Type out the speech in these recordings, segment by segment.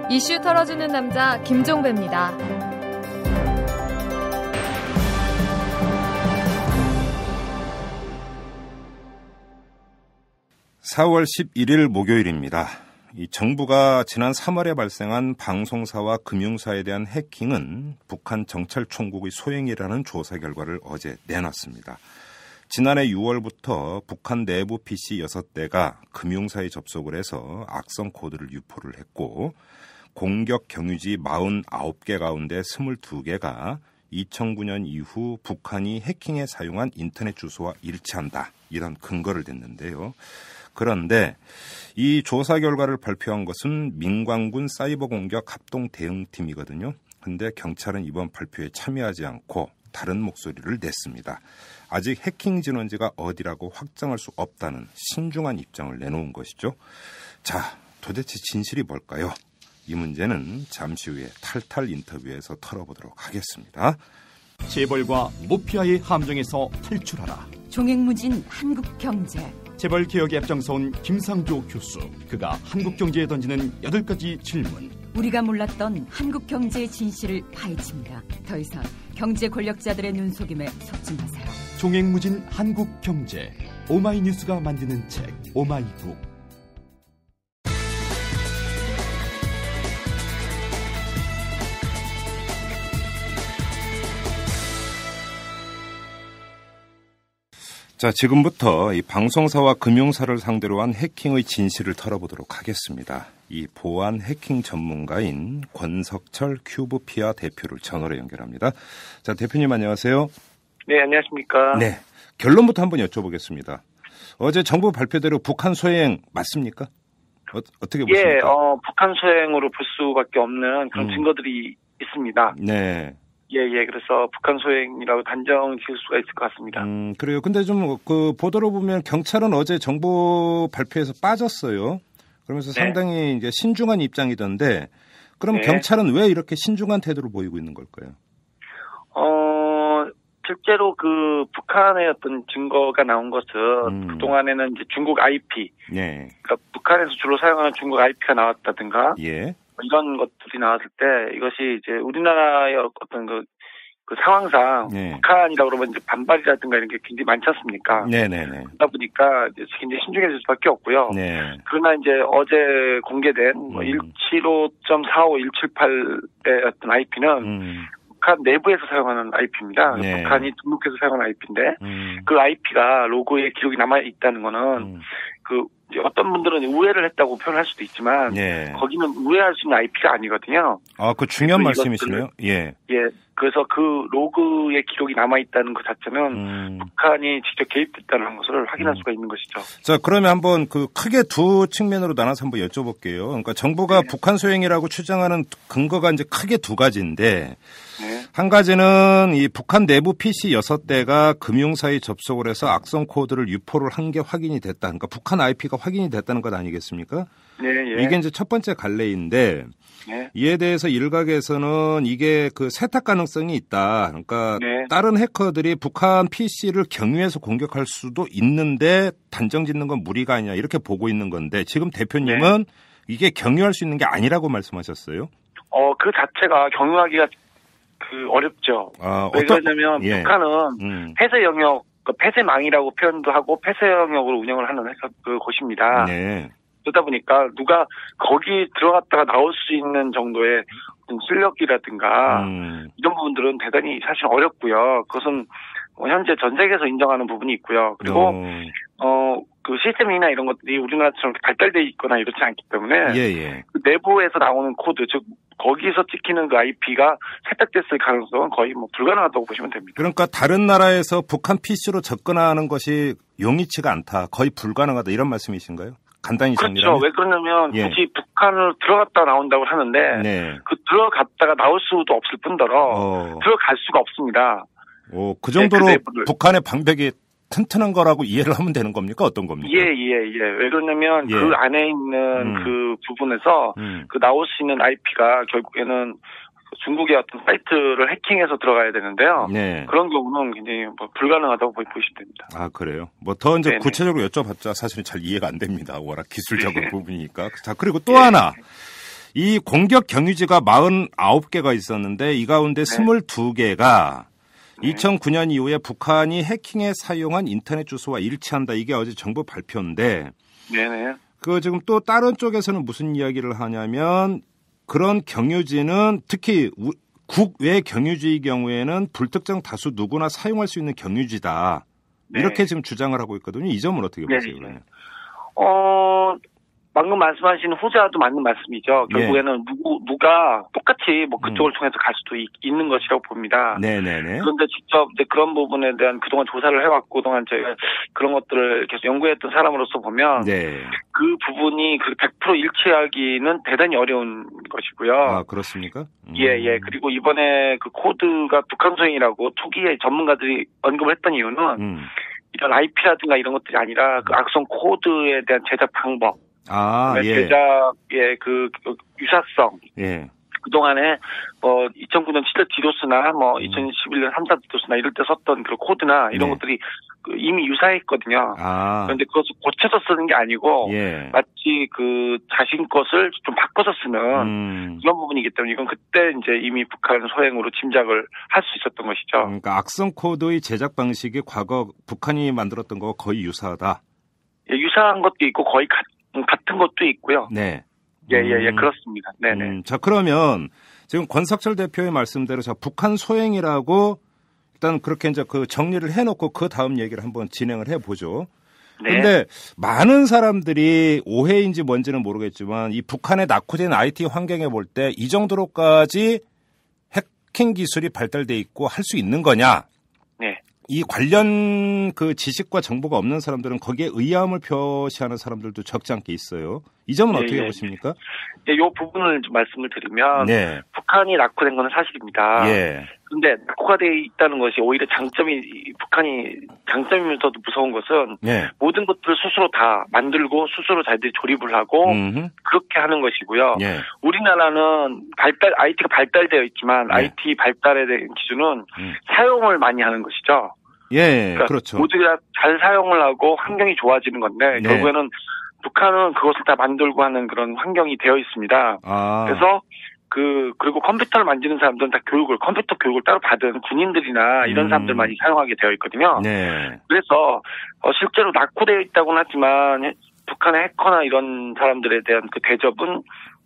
이슈 털어주는 남자 김종배입니다. 4월 11일 목요일입니다. 이 정부가 지난 3월에 발생한 방송사와 금융사에 대한 해킹은 북한 정찰총국의 소행이라는 조사 결과를 어제 내놨습니다. 지난해 6월부터 북한 내부 PC 6대가 금융사에 접속을 해서 악성 코드를 유포를 했고 공격 경유지 49개 가운데 22개가 2009년 이후 북한이 해킹에 사용한 인터넷 주소와 일치한다. 이런 근거를 댔는데요. 그런데 이 조사 결과를 발표한 것은 민관군 사이버 공격 합동 대응팀이거든요. 그런데 경찰은 이번 발표에 참여하지 않고 다른 목소리를 냈습니다. 아직 해킹 진원지가 어디라고 확정할 수 없다는 신중한 입장을 내놓은 것이죠. 자, 도대체 진실이 뭘까요? 이 문제는 잠시 후에 탈탈 인터뷰에서 털어보도록 하겠습니다. 재벌과 모피아의 함정에서 탈출하라. 종횡무진 한국경제. 재벌 개혁에 앞장서온 김상조 교수. 그가 한국경제에 던지는 8가지 질문. 우리가 몰랐던 한국경제의 진실을 파헤칩니다. 더 이상 경제 권력자들의 눈속임에 속지 마세요. 종횡무진 한국경제. 오마이뉴스가 만드는 책 오마이북. 자, 지금부터 이 방송사와 금융사를 상대로 한 해킹의 진실을 털어보도록 하겠습니다. 이 보안 해킹 전문가인 권석철 큐브피아 대표를 전화로 연결합니다. 자, 대표님 안녕하세요. 네, 안녕하십니까. 네, 결론부터 한번 여쭤보겠습니다. 어제 정부 발표대로 북한 소행 맞습니까? 어떻게 보십니까? 예, 북한 소행으로 볼 수밖에 없는 그런 증거들이 있습니다. 네. 예, 그래서 북한 소행이라고 단정 지을 수가 있을 것 같습니다. 그래요. 근데 좀 보도로 보면 경찰은 어제 정부 발표에서 빠졌어요. 그러면서 상당히 이제 신중한 입장이던데, 그럼 경찰은 왜 이렇게 신중한 태도를 보이고 있는 걸까요? 실제로 그 북한의 어떤 증거가 나온 것은 그동안에는 이제 중국 IP, 그러니까 북한에서 주로 사용하는 중국 IP가 나왔다든가, 이런 것들이 나왔을 때 이것이 이제 우리나라의 어떤 그 상황상 북한이라고 그러면 이제 반발이라든가 이런 게 굉장히 많지 않습니까? 그러다 보니까 이제 굉장히 신중해질 수밖에 없고요. 그러나 이제 어제 공개된 175.45, 178의 어떤 IP는 북한 내부에서 사용하는 IP입니다. 북한이 등록해서 사용하는 IP인데 그 IP가 로고에 기록이 남아 있다는 거는 어떤 분들은 우회를 했다고 표현할 수도 있지만 거기는 우회할 수 있는 IP가 아니거든요. 아, 그 중요한 말씀이시네요. 그래서 그 로그에 기록이 남아 있다는 것 자체는 북한이 직접 개입됐다는 것을 확인할 수가 있는 것이죠. 자, 그러면 한번 크게 두 측면으로 나눠서 한번 여쭤볼게요. 그러니까 정부가 북한 소행이라고 추정하는 근거가 이제 크게 두 가지인데 한 가지는 이 북한 내부 PC 6대가 금융사에 접속을 해서 악성 코드를 유포를 한 게 확인이 됐다. 그러니까 북한 IP가 확인이 됐다는 것 아니겠습니까? 이게 이제 첫 번째 갈래인데 이에 대해서 일각에서는 이게 세탁 가능성이 있다. 그러니까 다른 해커들이 북한 PC를 경유해서 공격할 수도 있는데 단정 짓는 건 무리가 아니냐 이렇게 보고 있는 건데 지금 대표님은 이게 경유할 수 있는 게 아니라고 말씀하셨어요? 그 자체가 경유하기가 어렵죠. 왜 그러냐면 북한은 폐쇄 영역, 폐쇄망이라고 표현도 하고 폐쇄 영역으로 운영을 하는 곳입니다. 그러다 보니까 누가 거기 들어갔다가 나올 수 있는 정도의 실력이라든가 이런 부분들은 대단히 사실 어렵고요. 그것은 현재 전 세계에서 인정하는 부분이 있고요. 그리고 그 시스템이나 이런 것들이 우리나라처럼 발달되어 있거나 이렇지 않기 때문에 그 내부에서 나오는 코드, 즉 거기서 찍히는 그 IP가 세탁됐을 가능성은 거의 불가능하다고 보시면 됩니다. 그러니까 다른 나라에서 북한 PC로 접근하는 것이 용이치가 않다, 거의 불가능하다 이런 말씀이신가요? 간단히 정리하면. 그렇죠. 왜 그러냐면 굳이 북한을 들어갔다 나온다고 하는데 그 들어갔다가 나올 수도 없을 뿐더러 들어갈 수가 없습니다. 그 정도로 북한의 방벽이 튼튼한 거라고 이해를 하면 되는 겁니까? 어떤 겁니까? 왜 그러냐면 그 안에 있는 그 부분에서 그 나올 수 있는 IP가 결국에는 중국의 어떤 사이트를 해킹해서 들어가야 되는데요. 네. 그런 경우는 굉장히 불가능하다고 보시면 됩니다. 아, 그래요? 뭐 더 이제 구체적으로 여쭤봤자 사실은 잘 이해가 안 됩니다. 워낙 기술적인 부분이니까. 자, 그리고 또 하나. 이 공격 경유지가 49개가 있었는데 이 가운데 22개가 2009년 이후에 북한이 해킹에 사용한 인터넷 주소와 일치한다. 이게 어제 정부 발표인데. 네네. 지금 또 다른 쪽에서는 무슨 이야기를 하냐면 그런 경유지는 특히 국외 경유지의 경우에는 불특정 다수 누구나 사용할 수 있는 경유지다. 이렇게 지금 주장을 하고 있거든요. 이 점은 어떻게 보세요? 방금 말씀하신 후자도 맞는 말씀이죠. 결국에는 누가 똑같이 뭐 그쪽을 통해서 갈 수도 있는 것이라고 봅니다. 네네네. 그런데 직접 이제 그런 부분에 대한 그동안 조사를 해왔고 그동안 저희가 그런 것들을 계속 연구했던 사람으로서 보면 그 부분이 100% 일치하기는 대단히 어려운 것이고요. 아, 그렇습니까? 예. 그리고 이번에 그 코드가 북한 소행이라고 초기에 전문가들이 언급을 했던 이유는 이런 IP라든가 이런 것들이 아니라 그 악성 코드에 대한 제작 방법. 제작의 그 유사성. 그동안에 2009년 7대 디도스나 2011년 3사 디도스나 이럴 때 썼던 그런 코드나 이런 것들이 이미 유사했거든요. 그런데 그것을 고쳐서 쓰는 게 아니고 마치 그 자신 것을 좀 바꿔서 쓰는 그런 부분이기 때문에 이건 그때 이제 이미 북한 소행으로 짐작을 할 수 있었던 것이죠. 그러니까 악성 코드의 제작 방식이 과거 북한이 만들었던 거와 거의 유사하다. 유사한 것도 있고 거의 같은 것도 있고요. 네. 그렇습니다. 네네. 자, 그러면 지금 권석철 대표의 말씀대로 북한 소행이라고 일단 그렇게 이제 그 정리를 해놓고 그 다음 얘기를 한번 진행을 해보죠. 그런데 많은 사람들이 오해인지 뭔지는 모르겠지만 이 북한의 낙후된 IT 환경에 볼 때 이 정도로까지 해킹 기술이 발달돼 있고 할 수 있는 거냐? 이 관련 그 지식과 정보가 없는 사람들은 거기에 의아함을 표시하는 사람들도 적지 않게 있어요. 이 점은 어떻게 보십니까? 이 부분을 좀 말씀을 드리면 북한이 낙후된 건 사실입니다. 그런데 낙후가 돼 있다는 것이 오히려 북한이 장점이면서도 무서운 것은 모든 것들을 스스로 다 만들고 스스로 자기들이 조립을 하고 그렇게 하는 것이고요. 우리나라는 IT가 발달되어 있지만 IT 발달에 대한 기준은 사용을 많이 하는 것이죠. 그러니까 그렇죠. 모두가 잘 사용을 하고 환경이 좋아지는 건데 결국에는 북한은 그것을 다 만들고 하는 그런 환경이 되어 있습니다. 그래서 그리고 컴퓨터를 만지는 사람들은 다 컴퓨터 교육을 따로 받은 군인들이나 이런 사람들 많이 사용하게 되어 있거든요. 그래서 실제로 낙후되어 있다고는 하지만 북한의 해커나 이런 사람들에 대한 그 대접은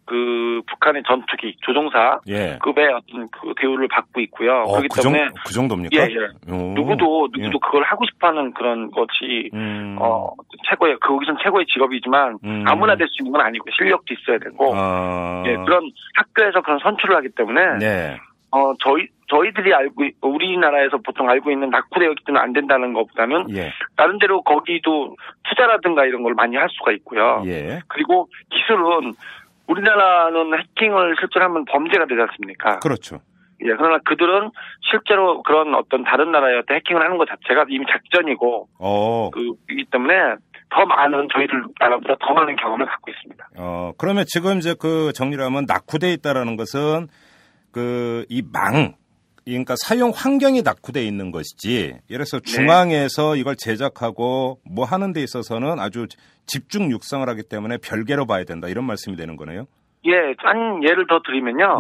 그 북한의 전투기 조종사 급의 어떤 그 대우를 받고 있고요. 그렇기 때문에 그 정도입니까? 누구도 그걸 하고 싶어하는 그런 것이 최고의 거기선 최고의 직업이지만 아무나 될 수 있는 건 아니고 실력도 있어야 되고 그런 학교에서 그런 선출을 하기 때문에 저희들이 우리나라에서 보통 알고 있는 낙후되어 있기 때문에 안 된다는 것보다는 나름대로 거기도 투자라든가 이런 걸 많이 할 수가 있고요. 그리고 기술은 우리나라는 해킹을 실제로 하면 범죄가 되지 않습니까? 그렇죠. 그러나 그들은 실제로 그런 어떤 다른 나라의 해킹을 하는 것 자체가 이미 작전이고, 이기 때문에 더 많은 저희들 나라보다 더 많은 경험을 갖고 있습니다. 그러면 지금 이제 그 정리를 하면 낙후되어 있다라는 것은 그러니까 사용 환경이 낙후되어 있는 것이지, 예를 들어서 중앙에서 이걸 제작하고 뭐 하는 데 있어서는 아주 집중 육성을 하기 때문에 별개로 봐야 된다, 이런 말씀이 되는 거네요? 한 예를 더 드리면요.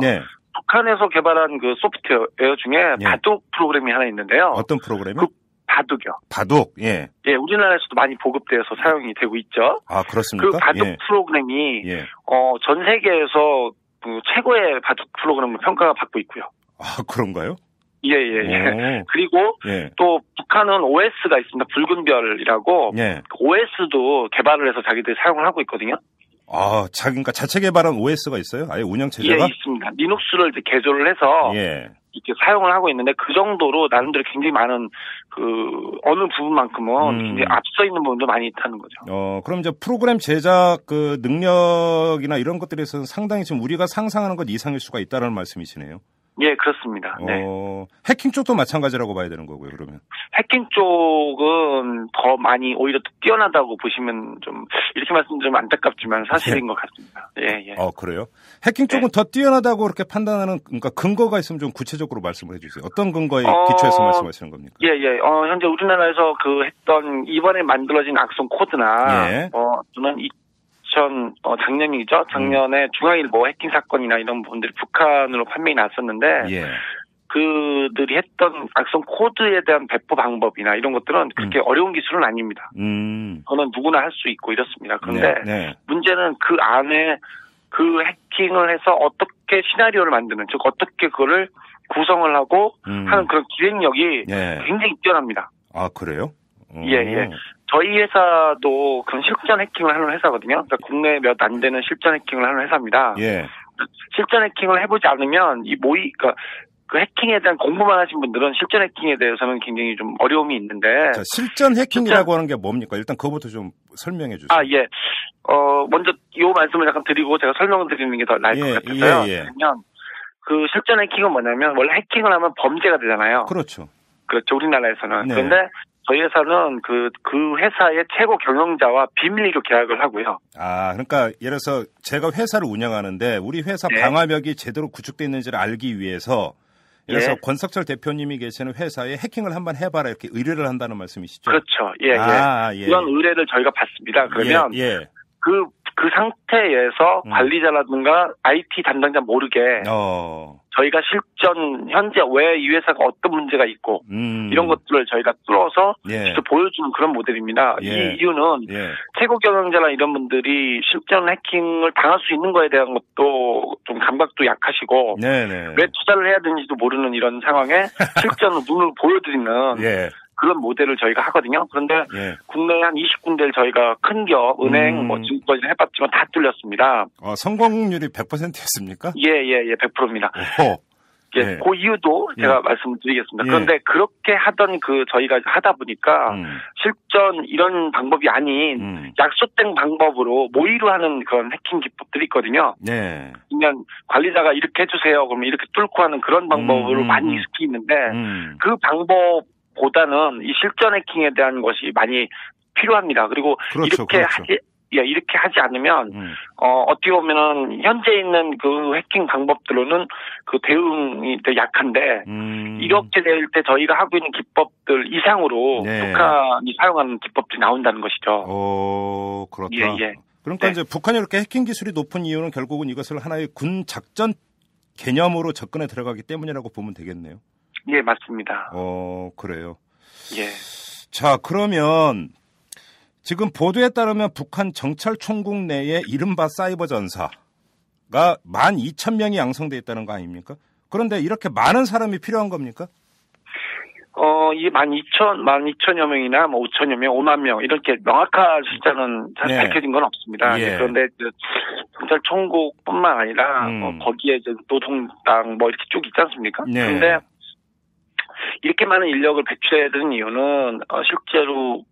북한에서 개발한 그 소프트웨어 중에 바둑 프로그램이 하나 있는데요. 어떤 프로그램이요? 그 바둑이요. 바둑, 우리나라에서도 많이 보급돼서 사용이 되고 있죠. 아, 그렇습니까? 그 바둑 프로그램이 전 세계에서 그 최고의 바둑 프로그램을 평가가 받고 있고요. 아, 그런가요? 그리고 또 북한은 OS가 있습니다. 붉은 별이라고 OS도 개발을 해서 자기들이 사용을 하고 있거든요. 그러니까 자체 개발한 OS가 있어요? 아예 운영체제가? 있습니다. 리눅스를 이제 개조를 해서 이렇게 사용을 하고 있는데 그 정도로 나름대로 굉장히 많은 그 어느 부분만큼은 굉장히 앞서 있는 부분도 많이 있다는 거죠. 그럼 이제 프로그램 제작 그 능력이나 이런 것들에서는 상당히 지금 우리가 상상하는 것 이상일 수가 있다는 말씀이시네요. 예, 그렇습니다. 네. 해킹 쪽도 마찬가지라고 봐야 되는 거고요, 그러면. 해킹 쪽은 더 많이 오히려 뛰어나다고 보시면 좀 이렇게 말씀드리면 안타깝지만 사실인 것 같습니다. 예, 예. 그래요? 해킹 쪽은 더 뛰어나다고 그렇게 판단하는 그러니까 근거가 있으면 좀 구체적으로 말씀을 해주세요. 어떤 근거에 기초해서 말씀하시는 겁니까? 예, 예. 현재 우리나라에서 했던 이번에 만들어진 악성 코드나 또는 작년이죠. 작년에 중앙일보 해킹 사건이나 이런 부분들이 북한으로 판명이 났었는데, 예. 그들이 했던 악성 코드에 대한 배포 방법이나 이런 것들은 그렇게 어려운 기술은 아닙니다. 그거는 누구나 할 수 있고 이렇습니다. 그런데 문제는 그 안에 그 해킹을 해서 어떻게 시나리오를 만드는, 즉 어떻게 그거를 구성을 하고 하는 그런 기획력이 굉장히 뛰어납니다. 아, 그래요? 예, 예. 저희 회사도 그런 실전 해킹을 하는 회사거든요. 그러니까 국내에 몇 안 되는 실전 해킹을 하는 회사입니다. 예. 실전 해킹을 해보지 않으면 그러니까 그 해킹에 대한 공부만 하신 분들은 실전 해킹에 대해서는 굉장히 좀 어려움이 있는데. 자, 실전 해킹이라고 하는 게 뭡니까? 일단 그거부터 좀 설명해 주세요. 아, 예. 먼저 요 말씀을 약간 드리고 제가 설명을 드리는 게 더 나을 것 같아서요. 그러면 그 실전 해킹은 뭐냐면 원래 해킹을 하면 범죄가 되잖아요. 그렇죠. 그렇죠. 우리나라에서는. 그런데 저희 회사는 그 회사의 최고 경영자와 비밀리로 계약을 하고요. 아, 그러니까 예를 들어서 제가 회사를 운영하는데 우리 회사 방화벽이 제대로 구축되어 있는지를 알기 위해서 예를 들어서 권석철 대표님이 계시는 회사에 해킹을 한번 해봐라 이렇게 의뢰를 한다는 말씀이시죠? 그렇죠. 예, 예. 그런 의뢰를 저희가 받습니다. 그러면 그 상태에서 관리자라든가 IT 담당자 모르게 저희가 실전 현재 왜 이 회사가 어떤 문제가 있고 이런 것들을 저희가 뚫어서 직접 보여주는 그런 모델입니다. 이 이유는 최고 경영자나 이런 분들이 실전 해킹을 당할 수 있는 거에 대한 것도 좀 감각도 약하시고 왜 투자를 해야 되는지도 모르는 이런 상황에 실전으로 눈을 보여드리는 그런 모델을 저희가 하거든요. 그런데 국내에 한 20군데를 저희가 큰 기업, 은행, 증권을 해봤지만 다 뚫렸습니다. 성공률이 100%였습니까? 예, 100%입니다. 예, 그 이유도 제가 말씀을 드리겠습니다. 그런데 그렇게 하던 저희가 하다 보니까 실전 이런 방법이 아닌 약속된 방법으로 모의로 하는 그런 해킹 기법들이 있거든요. 그냥 관리자가 이렇게 해주세요. 그러면 이렇게 뚫고 하는 그런 방법으로 많이 익숙해 있는데 그 방법보다는 이 실전 해킹에 대한 것이 많이 필요합니다. 그리고 이렇게 하지 않으면 어떻게 보면은 현재 있는 그 해킹 방법들로는 그 대응이 더 약한데 이렇게 될 때 저희가 하고 있는 기법들 이상으로 북한이 사용하는 기법들이 나온다는 것이죠. 그렇다. 그러니까 이제 북한이 이렇게 해킹 기술이 높은 이유는 결국은 이것을 하나의 군 작전 개념으로 접근해 들어가기 때문이라고 보면 되겠네요. 예, 맞습니다. 그래요. 예. 자, 그러면 지금 보도에 따르면 북한 정찰총국 내에 이른바 사이버 전사가 12,000명이 양성돼 있다는 거 아닙니까? 그런데 이렇게 많은 사람이 필요한 겁니까? 이 12,000여 명이나 5천여 명, 5만 명 이렇게 명확한 숫자는 잘 밝혀진 건 없습니다. 그런데 정찰총국뿐만 아니라 거기에 이제 노동당 이렇게 쭉 있지 않습니까? 그런데 이렇게 많은 인력을 배출해야 되는 이유는 실제로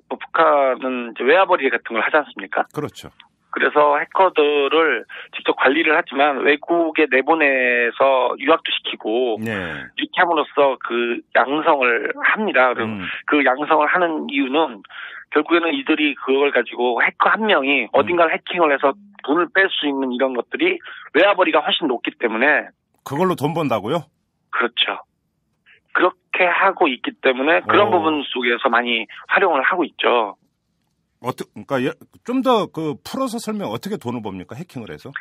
북한은 이제 외화벌이 같은 걸 하지 않습니까? 그렇죠. 그래서 해커들을 직접 관리를 하지만 외국에 내보내서 유학도 시키고 이렇게 함으로써 그 양성을 합니다. 그리고 그 양성을 하는 이유는 결국에는 이들이 그걸 가지고 해커 한 명이 어딘가를 해킹을 해서 돈을 뺄 수 있는 이런 것들이 외화벌이가 훨씬 높기 때문에 그걸로 돈 번다고요? 그렇죠. 그렇게 하고 있기 때문에 그런 부분 속에서 많이 활용을 하고 있죠. 그러니까 좀 더 풀어서 설명 어떻게 돈을 법니까? 해킹을 해서?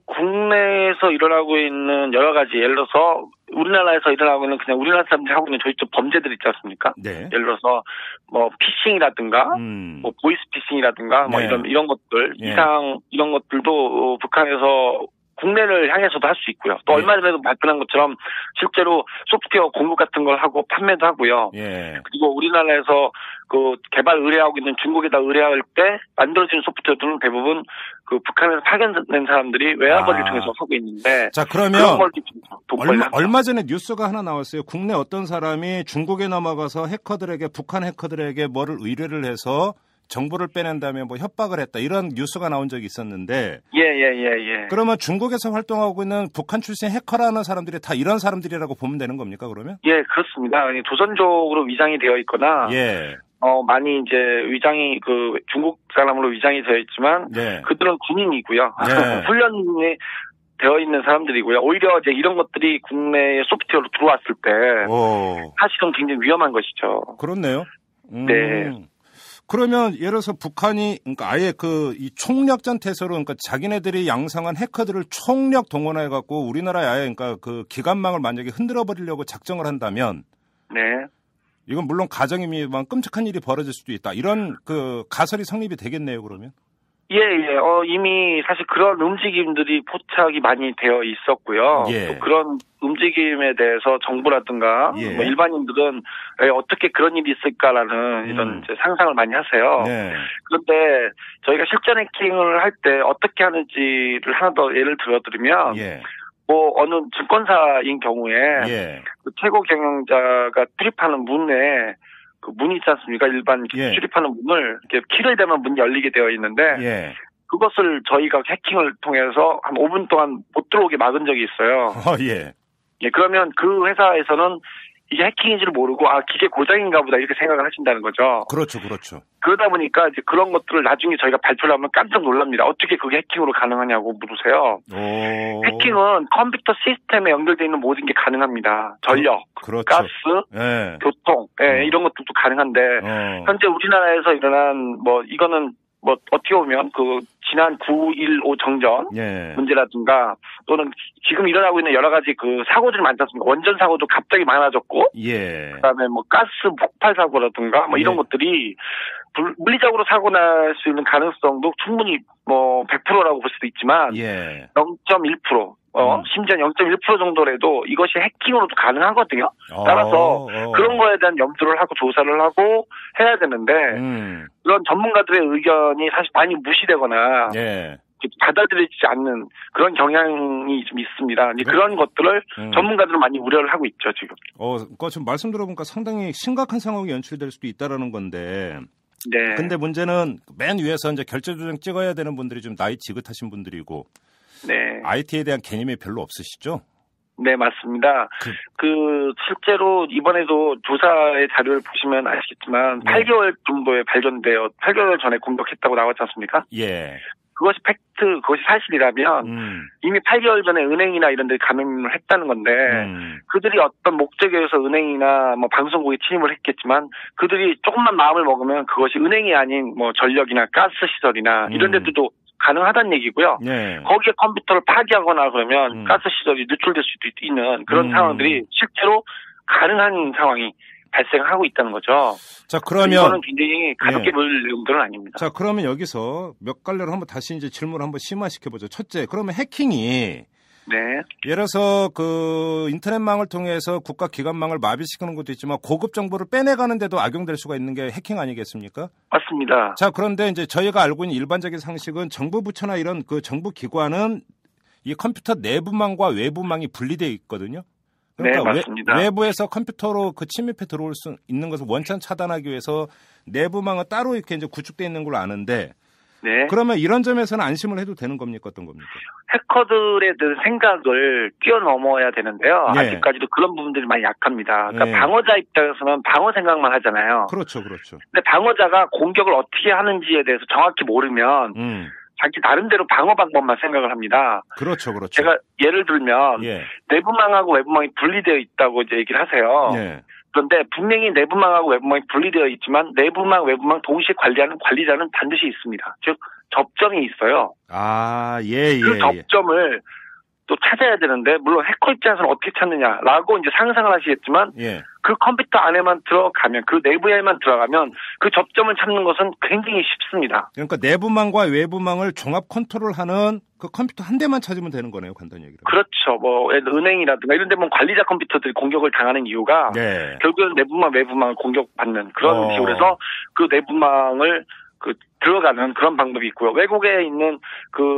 국내에서 일어나고 있는 여러 가지 예를 들어서 우리나라에서 일어나고 있는 그냥 우리나라 사람들이 하고 있는 저희쪽 범죄들 있지 않습니까? 예를 들어서 피싱이라든가 보이스 피싱이라든가 이런 것들 이런 것들도 북한에서 국내를 향해서도 할 수 있고요. 또 얼마 전에도 발표한 것처럼 실제로 소프트웨어 공급 같은 걸 하고 판매도 하고요. 그리고 우리나라에서 개발 의뢰하고 있는 중국에다 의뢰할 때 만들어지는 소프트웨어들은 대부분 북한에서 파견된 사람들이 외화벌이를 통해서 하고 있는데. 자, 그러면 얼마 전에 뉴스가 하나 나왔어요. 국내 어떤 사람이 중국에 넘어가서 북한 해커들에게 뭐를 의뢰를 해서 정보를 빼낸 다음에 뭐 협박을 했다 이런 뉴스가 나온 적이 있었는데 예. 그러면 중국에서 활동하고 있는 북한 출신 해커라는 사람들이 다 이런 사람들이라고 보면 되는 겁니까 그러면? 예, 그렇습니다. 조선족으로 위장이 되어 있거나 많이 이제 위장이 중국 사람으로 위장이 되어 있지만 그들은 군인이고요. 훈련에 되어 있는 사람들이고요. 오히려 이제 이런 것들이 국내에 소프트웨어로 들어왔을 때 사실은 굉장히 위험한 것이죠. 그렇네요. 네. 그러면 예를 들어서 북한이 그러니까 아예 이 총력전 태세로 그러니까 자기네들이 양성한 해커들을 총력 동원해 갖고 우리나라에 아예 그러니까 그 기관망을 만약에 흔들어 버리려고 작정을 한다면 이건 물론 가정이면 끔찍한 일이 벌어질 수도 있다. 이런 가설이 성립이 되겠네요, 그러면. 예. 이미 사실 그런 움직임들이 포착이 많이 되어 있었고요. 또 그런 움직임에 대해서 정부라든가 뭐 일반인들은 어떻게 그런 일이 있을까라는 이런 이제 상상을 많이 하세요. 그런데 저희가 실전 해킹을 할 때 어떻게 하는지를 하나 더 예를 들어드리면 뭐 어느 증권사인 경우에 그 최고 경영자가 출입하는 문에 그 문이 있지 않습니까? 일반 출입하는 문을 이렇게 키를 대면 문이 열리게 되어 있는데 그것을 저희가 해킹을 통해서 한 5분 동안 못 들어오게 막은 적이 있어요. 그러면 그 회사에서는 이게 해킹인지를 모르고 기계 고장인가 보다 이렇게 생각을 하신다는 거죠. 그렇죠. 그러다 보니까 이제 그런 것들을 나중에 저희가 발표를 하면 깜짝 놀랍니다. 어떻게 그게 해킹으로 가능하냐고 물으세요. 해킹은 컴퓨터 시스템에 연결되어 있는 모든 게 가능합니다. 전력, 가스, 교통, 이런 것들도 가능한데 현재 우리나라에서 일어난 이거는 어떻게 보면 지난 9.15 정전 문제라든가 또는 지금 일어나고 있는 여러 가지 사고들이 많지 않습니까? 원전 사고도 갑자기 많아졌고 그다음에 가스 폭발 사고라든가 이런 것들이 물리적으로 사고 날 수 있는 가능성도 충분히 100%라고 볼 수도 있지만 0.1% 심지어 0.1% 정도라도 이것이 해킹으로도 가능하거든요. 따라서 그런 거에 대한 염두를 하고 조사를 하고 해야 되는데 그런 전문가들의 의견이 사실 많이 무시되거나 받아들여지지 않는 그런 경향이 좀 있습니다. 그런 것들을 전문가들은 많이 우려를 하고 있죠, 지금. 그러니까 지금 말씀 들어보니까 상당히 심각한 상황이 연출될 수도 있다라는 건데. 근데 문제는 맨 위에서 이제 결제조정 찍어야 되는 분들이 좀 나이 지긋하신 분들이고. IT에 대한 개념이 별로 없으시죠? 네, 맞습니다. 실제로 이번에도 조사의 자료를 보시면 아시겠지만 8개월 정도에 발견되어 8개월 전에 공격했다고 나왔지 않습니까? 그것이 팩트, 그것이 사실이라면 이미 8개월 전에 은행이나 이런 데 감염을 했다는 건데 그들이 어떤 목적에 의해서 은행이나 방송국에 침입을 했겠지만 그들이 조금만 마음을 먹으면 그것이 은행이 아닌 전력이나 가스 시설이나 이런 데들도 가능하다는 얘기고요. 거기에 컴퓨터를 파기하거나 그러면 가스 시설이 누출될 수도 있는 그런 상황들이 실제로 가능한 상황이 발생하고 있다는 거죠. 자, 그러면 이거는 굉장히 가볍게 볼 내용들은 아닙니다. 자, 그러면 여기서 몇 갈래로 한번 다시 이제 질문을 한번 심화시켜 보죠. 첫째, 그러면 해킹이 예를 들어서 인터넷망을 통해서 국가 기관망을 마비시키는 것도 있지만 고급 정보를 빼내가는데도 악용될 수가 있는 게 해킹 아니겠습니까? 맞습니다. 자, 그런데 이제 저희가 알고 있는 일반적인 상식은 정부 부처나 이런 정부 기관은 이 컴퓨터 내부망과 외부망이 분리되어 있거든요. 그러니까 맞습니다. 외부에서 컴퓨터로 침입해 들어올 수 있는 것을 원천 차단하기 위해서 내부망은 따로 이렇게 이제 구축되어 있는 걸로 아는데 그러면 이런 점에서는 안심을 해도 되는 겁니까? 어떤 겁니까? 해커들의 생각을 뛰어넘어야 되는데요. 아직까지도 그런 부분들이 많이 약합니다. 그러니까 방어자 입장에서는 방어 생각만 하잖아요. 그렇죠. 근데 방어자가 공격을 어떻게 하는지에 대해서 정확히 모르면 자기 나름대로 방어 방법만 생각을 합니다. 그렇죠. 제가 예를 들면 내부망하고 외부망이 분리되어 있다고 이제 얘기를 하세요. 그런데 분명히 내부망하고 외부망이 분리되어 있지만 내부망, 외부망 동시에 관리하는 관리자는 반드시 있습니다. 즉 접점이 있어요. 그 접점을 또 찾아야 되는데 물론 해커 입장에서는 어떻게 찾느냐라고 이제 상상을 하시겠지만 그 컴퓨터 안에만 들어가면 그 내부에만 들어가면 그 접점을 찾는 것은 굉장히 쉽습니다. 그러니까 내부망과 외부망을 종합 컨트롤하는 그 컴퓨터 한 대만 찾으면 되는 거네요, 간단히 얘기를. 그렇죠. 은행이라든가 이런 데 보면 관리자 컴퓨터들이 공격을 당하는 이유가 결국은 내부망, 외부망을 공격받는 그런 식으로 해서 그 내부망을 들어가는 그런 방법이 있고요. 외국에 있는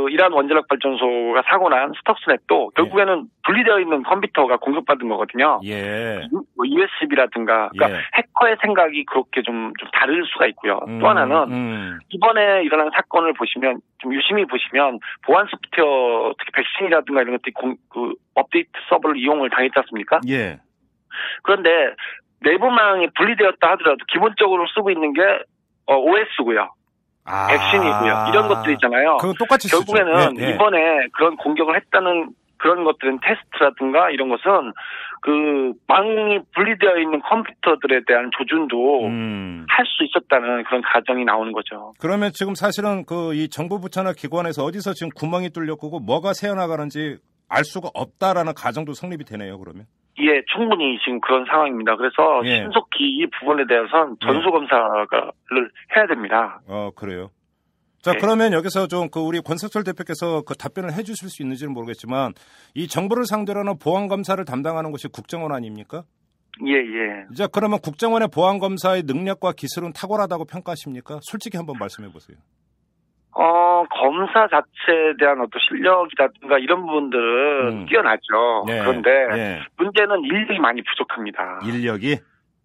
이란 원자력 발전소가 사고 난 스톡스넷도 결국에는 분리되어 있는 컴퓨터가 공격받은 거거든요. 예. USB라든가. 그러니까 해커의 생각이 그렇게 좀 다를 수가 있고요. 또 하나는 이번에 일어난 사건을 보시면 좀 유심히 보시면 보안 소프트웨어 특히 백신이라든가 이런 것들이 업데이트 서버를 이용을 당했지 않습니까? 예. 그런데 내부망이 분리되었다 하더라도 기본적으로 쓰고 있는 게 OS고요. 백신이고요. 이런 것들 있잖아요. 그건 똑같이 결국에는 쓰죠. 예. 이번에 그런 공격을 했다는 그런 것들은 테스트라든가 이런 것은 망이 분리되어 있는 컴퓨터들에 대한 조준도 할 수 있었다는 그런 가정이 나오는 거죠. 그러면 지금 사실은 이 정부 부처나 기관에서 어디서 지금 구멍이 뚫렸고 뭐가 새어나가는지 알 수가 없다라는 가정도 성립이 되네요, 그러면? 예, 충분히 지금 그런 상황입니다. 그래서 신속히 이 부분에 대해서는 전수검사를 해야 됩니다. 그래요? 자, 그러면 여기서 좀 우리 권석철 대표께서 답변을 해 주실 수 있는지는 모르겠지만 이 정부를 상대로 하는 보안검사를 담당하는 것이 국정원 아닙니까? 예. 자, 그러면 국정원의 보안검사의 능력과 기술은 탁월하다고 평가하십니까? 솔직히 한번 말씀해 보세요. 검사 자체에 대한 어떤 실력이라든가 이런 부분들은 뛰어나죠. 네. 그런데 문제는 인력이 많이 부족합니다. 인력이?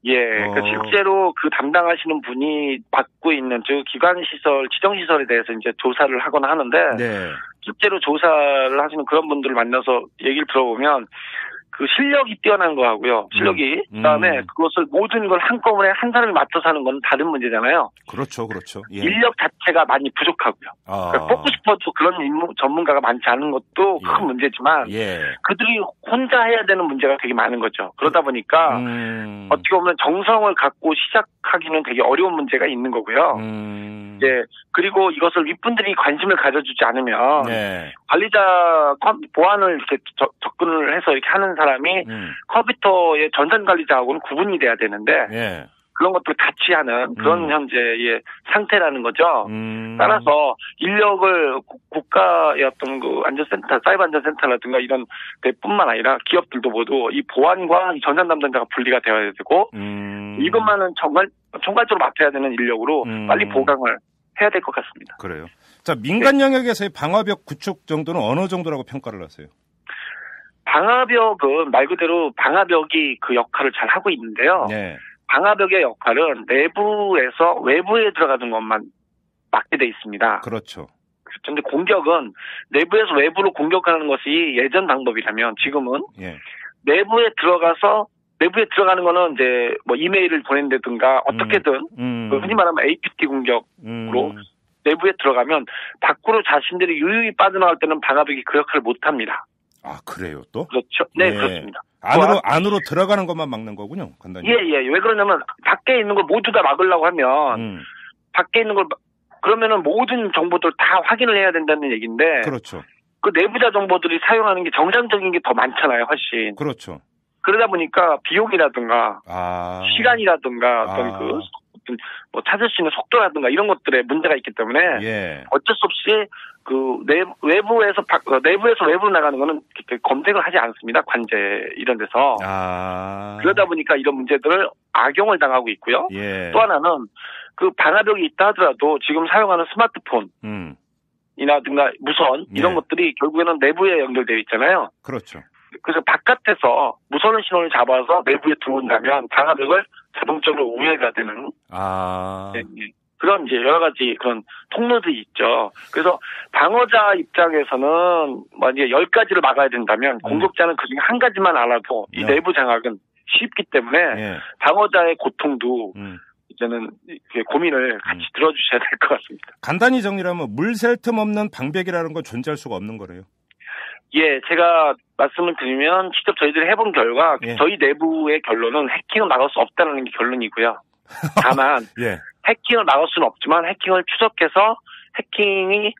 예. 그러니까 실제로 담당하시는 분이 맡고 있는 기관시설, 지정시설에 대해서 이제 조사를 하거나 하는데 실제로 조사를 하시는 그런 분들을 만나서 얘기를 들어보면 실력이 뛰어난 거하고요. 그다음에 그것을 모든 걸 한꺼번에 한 사람이 맡아서 하는 건 다른 문제잖아요. 그렇죠. 예. 인력 자체가 많이 부족하고요. 그러니까 뽑고 싶어도 그런 전문가가 많지 않은 것도 큰 문제지만 그들이 혼자 해야 되는 문제가 되게 많은 거죠. 그러다 보니까 어떻게 보면 정성을 갖고 시작하기는 되게 어려운 문제가 있는 거고요. 그리고 이것을 윗분들이 관심을 가져주지 않으면 관리자 보안을 이렇게 접근을 해서 이렇게 하는 사람이 컴퓨터의 전산관리자하고는 구분이 돼야 되는데 그런 것들을 같이 하는 그런 현재의 상태라는 거죠. 따라서 인력을 국가의 어떤 안전센터, 사이버 안전센터라든가 이런 데뿐만 아니라 기업들도 모두 이 보안과 이 전산 담당자가 분리가 되어야 되고 이것만은 총괄적으로 맡아야 되는 인력으로 빨리 보강을 해야 될 것 같습니다. 그래요. 자, 민간 영역에서의 방화벽 구축 정도는 어느 정도라고 평가를 하세요? 방화벽은 말 그대로 방화벽이 그 역할을 잘 하고 있는데요. 방화벽의 역할은 내부에서 외부에 들어가는 것만 맡게 돼 있습니다. 그렇죠. 그런데 공격은 내부에서 외부로 공격하는 것이 예전 방법이라면 지금은 내부에 들어가는 거는 이제 이메일을 보낸다든가 어떻게든 흔히 말하면 APT 공격으로 내부에 들어가면 밖으로 자신들이 유유히 빠져나갈 때는 방화벽이 그 역할을 못 합니다. 아, 그래요, 또? 그렇죠. 네, 그렇습니다. 안으로 들어가는 것만 막는 거군요, 간단히. 왜 그러냐면, 밖에 있는 걸 모두 다 막으려고 하면, 밖에 있는 걸, 그러면은 모든 정보들 다 확인을 해야 된다는 얘기인데. 그렇죠. 그 내부자 정보들이 사용하는 게 정상적인 게 더 많잖아요, 훨씬. 그렇죠. 그러다 보니까 비용이라든가, 시간이라든가, 찾을 수 있는 속도라든가 이런 것들에 문제가 있기 때문에 어쩔 수 없이 내부에서 외부로 나가는 거는 검색을 하지 않습니다. 관제 이런 데서. 그러다 보니까 이런 문제들을 악용을 당하고 있고요. 또 하나는 방화벽이 있다 하더라도 지금 사용하는 스마트폰 이라든가 무선 이런 것들이 결국에는 내부에 연결되어 있잖아요. 그렇죠. 그래서 바깥에서 무선 신호를 잡아서 내부에 들어온다면 방화벽을 자동적으로 우회가 되는 그런 이제 여러 가지 그런 통로들이 있죠. 그래서 방어자 입장에서는 이제 10가지를 막아야 된다면 공격자는 그중에 한 가지만 알아도 이 내부 장악은 쉽기 때문에 방어자의 고통도 이제는 고민을 같이 들어주셔야 될 것 같습니다. 간단히 정리하면 물 샐 틈 없는 방벽이라는 건 존재할 수가 없는 거래요. 제가 말씀을 드리면 직접 저희들이 해본 결과 저희 내부의 결론은 해킹을 막을 수 없다는 게 결론이고요. 다만 해킹을 막을 수는 없지만 해킹을 추적해서 해킹이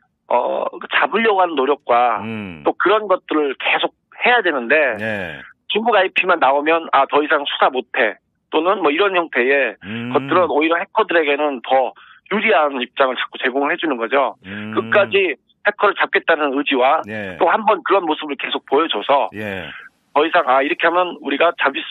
잡으려고 하는 노력과 또 그런 것들을 계속 해야 되는데 중국 IP만 나오면 더 이상 수사 못해 또는 이런 형태의 것들은 오히려 해커들에게는 더 유리한 입장을 자꾸 제공을 해주는 거죠. 끝까지 해커를 잡겠다는 의지와 또 한 번 그런 모습을 계속 보여줘서 더 이상 이렇게 하면 우리가 잡힐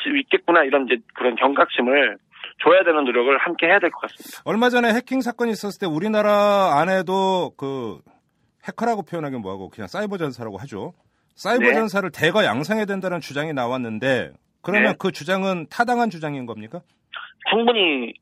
수 있겠구나 이런 이제 그런 경각심을 줘야 되는 노력을 함께 해야 될 것 같습니다. 얼마 전에 해킹 사건이 있었을 때 우리나라 안에도 그 해커라고 표현하기는 뭐하고 그냥 사이버 전사라고 하죠. 사이버 네. 전사를 대거 양성해야 된다는 주장이 나왔는데 그러면 네. 그 주장은 타당한 주장인 겁니까? 충분히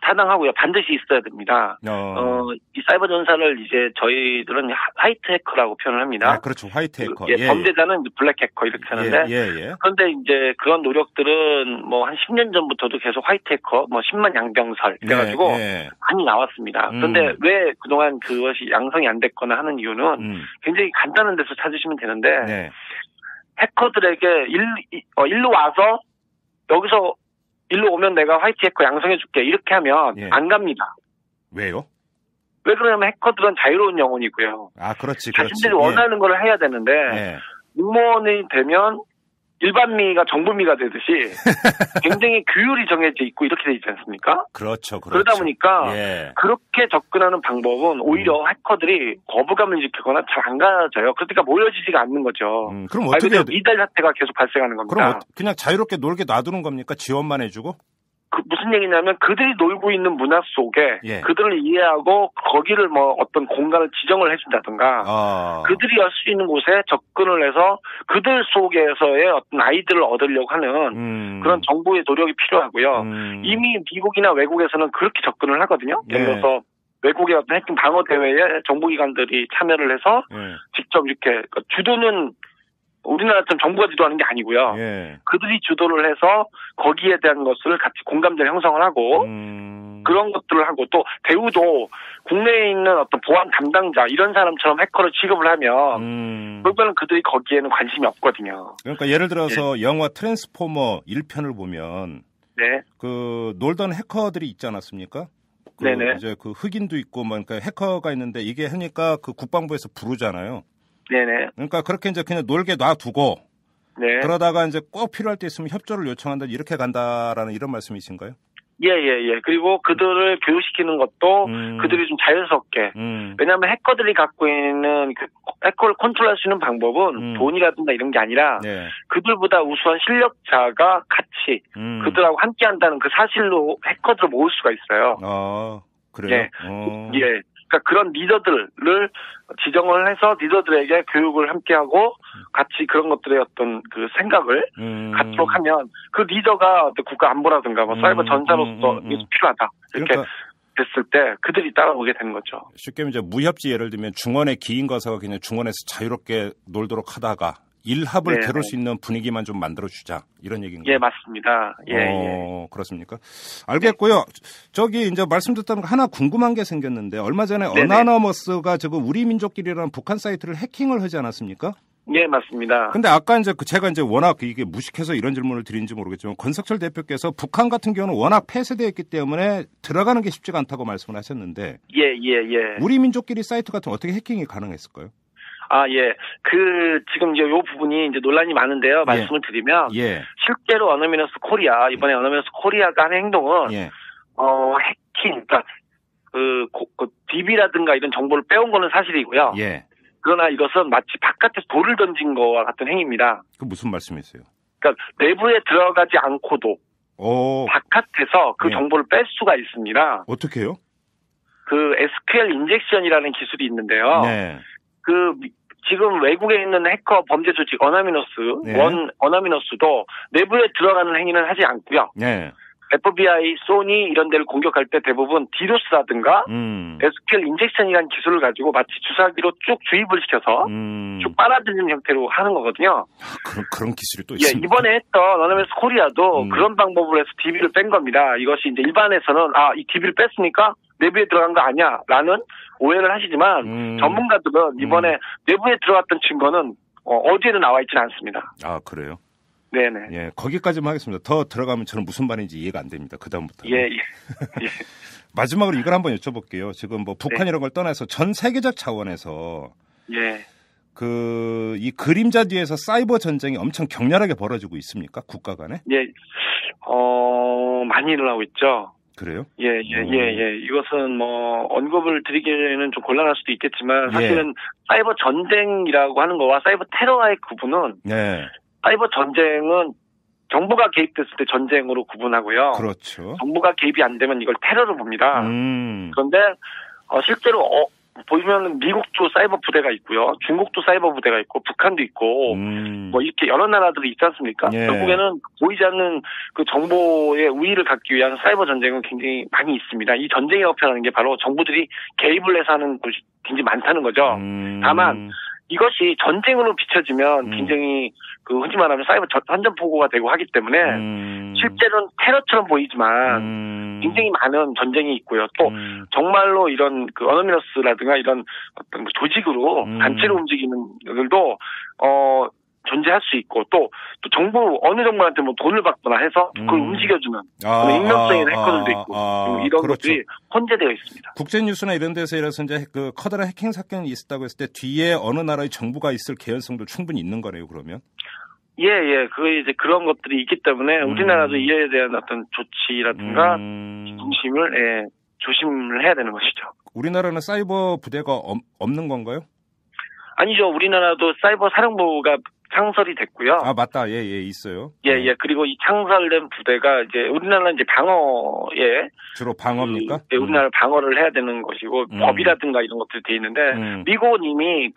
타당하고요. 반드시 있어야 됩니다. 이 사이버 전사를 이제 저희들은 화이트 해커라고 표현을 합니다. 아, 그렇죠. 화이트 해커. 예, 범죄자는 이제 블랙 해커 이렇게 하는데. 그런데 이제 그런 노력들은 뭐 한 10년 전부터도 계속 화이트 해커, 뭐 10만 양병설 그래가지고 많이 나왔습니다. 그런데 왜 그동안 그것이 양성이 안 됐거나 하는 이유는 굉장히 간단한 데서 찾으시면 되는데 해커들에게 일로 와서 여기서 일로 오면 내가 화이트 해커 양성해줄게 이렇게 하면 안 갑니다. 왜요? 왜 그러냐면 해커들은 자유로운 영혼이고요. 아, 그렇지. 자신들이 원하는 걸 해야 되는데 공무원이 되면 일반미가 정부미가 되듯이 굉장히 규율이 정해져 있고 이렇게 돼 있지 않습니까? 그렇죠. 그러다 보니까 그렇게 접근하는 방법은 오히려 해커들이 거부감을 일으키거나 잘 안 가져요. 그러니까 모여지지가 않는 거죠. 그럼 어떻게 해야 돼? 이달 사태가 계속 발생하는 겁니다. 그럼 그냥 자유롭게 놀게 놔두는 겁니까? 지원만 해주고? 무슨 얘기냐면 그들이 놀고 있는 문화 속에 그들을 이해하고 거기를 뭐 어떤 공간을 지정을 해준다든가 그들이 할 수 있는 곳에 접근을 해서 그들 속에서의 어떤 아이디어를 얻으려고 하는 그런 정부의 노력이 필요하고요. 이미 미국이나 외국에서는 그렇게 접근을 하거든요. 예를 들어서 외국의 어떤 해킹 방어 대회에 정보기관들이 참여를 해서 직접 이렇게 주도는 우리나라처럼 정부가 주도하는 게 아니고요. 그들이 주도를 해서 거기에 대한 것을 같이 공감대를 형성을 하고 그런 것들을 하고 또 대우도 국내에 있는 어떤 보안 담당자 이런 사람처럼 해커를 취급을 하면 그러면 그들이 거기에는 관심이 없거든요. 그러니까 예를 들어서 영화 트랜스포머 1편을 보면 그 놀던 해커들이 있지 않았습니까? 이제 그 흑인도 있고 뭐 그러니까 해커가 있는데 이게 하니까 그 국방부에서 부르잖아요. 그러니까 그렇게 이제 그냥 놀게 놔두고 그러다가 이제 꼭 필요할 때 있으면 협조를 요청한다 이렇게 간다라는 이런 말씀이신가요? 예. 그리고 그들을 교육시키는 것도 그들이 좀 자연스럽게. 왜냐하면 해커들이 갖고 있는 그 해커를 컨트롤할 수 있는 방법은 돈이라든가 이런 게 아니라 그들보다 우수한 실력자가 같이 그들하고 함께 한다는 그 사실로 해커들을 모을 수가 있어요. 아, 그래요? 그러니까 그런 리더들을 지정을 해서 리더들에게 교육을 함께하고 같이 그런 것들의 어떤 그 생각을 갖도록 하면 그 리더가 국가 안보라든가 뭐 사이버 전사로서 필요하다 이렇게 그러니까 됐을 때 그들이 따라오게 되는 거죠. 쉽게 이제 무협지 예를 들면 중원의 기인거사가 그냥 중원에서 자유롭게 놀도록 하다가 일합을 겨룰 수 있는 분위기만 좀 만들어주자 이런 얘기인가요? 예, 맞습니다. 그렇습니까? 알겠고요. 저기 이제 말씀 듣다 보니까 하나 궁금한 게 생겼는데 얼마 전에 어나너머스가 지금 우리 민족끼리라는 북한 사이트를 해킹을 하지 않았습니까? 예, 맞습니다. 근데 아까 이제 제가 이제 워낙 이게 무식해서 이런 질문을 드린지 모르겠지만 권석철 대표께서 북한 같은 경우는 워낙 폐쇄되어 있기 때문에 들어가는 게 쉽지가 않다고 말씀을 하셨는데 우리 민족끼리 사이트 같은 어떻게 해킹이 가능했을까요? 지금 이제 요 부분이 이제 논란이 많은데요. 말씀을 드리면 실제로 어너미너스 코리아 이번에 어너미너스 코리아가 하는 행동은 해킹, 그러니까 그 DB라든가 이런 정보를 빼온 거는 사실이고요. 그러나 이것은 마치 바깥에서 돌을 던진 거와 같은 행위입니다. 그 무슨 말씀이세요? 그러니까 내부에 들어가지 않고도 바깥에서 그 정보를 뺄 수가 있습니다. 어떻게 해요? 그 SQL 인젝션이라는 기술이 있는데요. 지금 외국에 있는 해커 범죄 조직 어나미너스도 내부에 들어가는 행위는 하지 않고요. FBI, 소니 이런 데를 공격할 때 대부분 디도스라든가 SQL 인젝션이라는 기술을 가지고 마치 주사기로 쭉 주입을 시켜서 쭉 빨아들이는 형태로 하는 거거든요. 그런 기술이 또 있습니다. 이번에 했던 어너미너스 코리아도 그런 방법으로 해서 DB를 뺀 겁니다. 이것이 이제 일반에서는 이 DB를 뺐으니까 내부에 들어간 거 아니야 라는 오해를 하시지만 전문가들은 이번에 내부에 들어갔던 증거는 어디에도 나와 있지는 않습니다. 아, 그래요? 네네. 거기까지만 하겠습니다. 더 들어가면 저는 무슨 말인지 이해가 안 됩니다. 그다음부터. 예. 마지막으로 이걸 한번 여쭤볼게요. 지금 뭐 북한 이런 걸 떠나서 전 세계적 차원에서 이 그림자 뒤에서 사이버 전쟁이 엄청 격렬하게 벌어지고 있습니까? 국가 간에? 많이 일어나고 있죠. 그래요? 이것은 뭐 언급을 드리기에는 좀 곤란할 수도 있겠지만 사실은 사이버 전쟁이라고 하는 거와 사이버 테러와의 구분은 사이버 전쟁은 정부가 개입됐을 때 전쟁으로 구분하고요. 그렇죠. 정부가 개입이 안 되면 이걸 테러로 봅니다. 그런데 실제로 보시면 미국도 사이버 부대가 있고요. 중국도 사이버 부대가 있고 북한도 있고 뭐 이렇게 여러 나라들이 있지 않습니까? 예. 결국에는 보이지 않는 그 정보의 우위를 갖기 위한 사이버 전쟁은 굉장히 많이 있습니다. 이 전쟁의 어폐라는 게 바로 정부들이 개입을 해서 하는 것이 굉장히 많다는 거죠. 다만 이것이 전쟁으로 비춰지면 굉장히 그 흔히 말하면 사이버 선전포고가 되고 하기 때문에 실제로는 테러처럼 보이지만 굉장히 많은 전쟁이 있고요. 또 정말로 이런 그 어노미너스라든가 이런 어떤 조직으로 단체로 움직이는 것들도 존재할 수 있고 또 정부 어느 정부한테 뭐 돈을 받거나 해서 그걸 움직여주는 익명성의 해커들도 있고 이런 그렇죠. 것들이 혼재되어 있습니다. 국제뉴스나 이런 데서 이제 그 커다란 해킹 사건이 있었다고 했을 때 뒤에 어느 나라의 정부가 있을 개연성도 충분히 있는 거네요. 그러면. 예. 그게 이제 그런 것들이 있기 때문에 우리나라도 이에 대한 어떤 조치라든가 중심을 조심을 해야 되는 것이죠. 우리나라는 사이버 부대가 없는 건가요? 아니죠. 우리나라도 사이버 사령부가 창설이 됐고요. 아, 맞다. 예, 있어요. 예. 그리고 이 창설된 부대가 이제 우리나라는 이제 방어에 주로 방어입니까? 우리나라 방어를 해야 되는 것이고 법이라든가 이런 것들이 돼 있는데 미국은 이미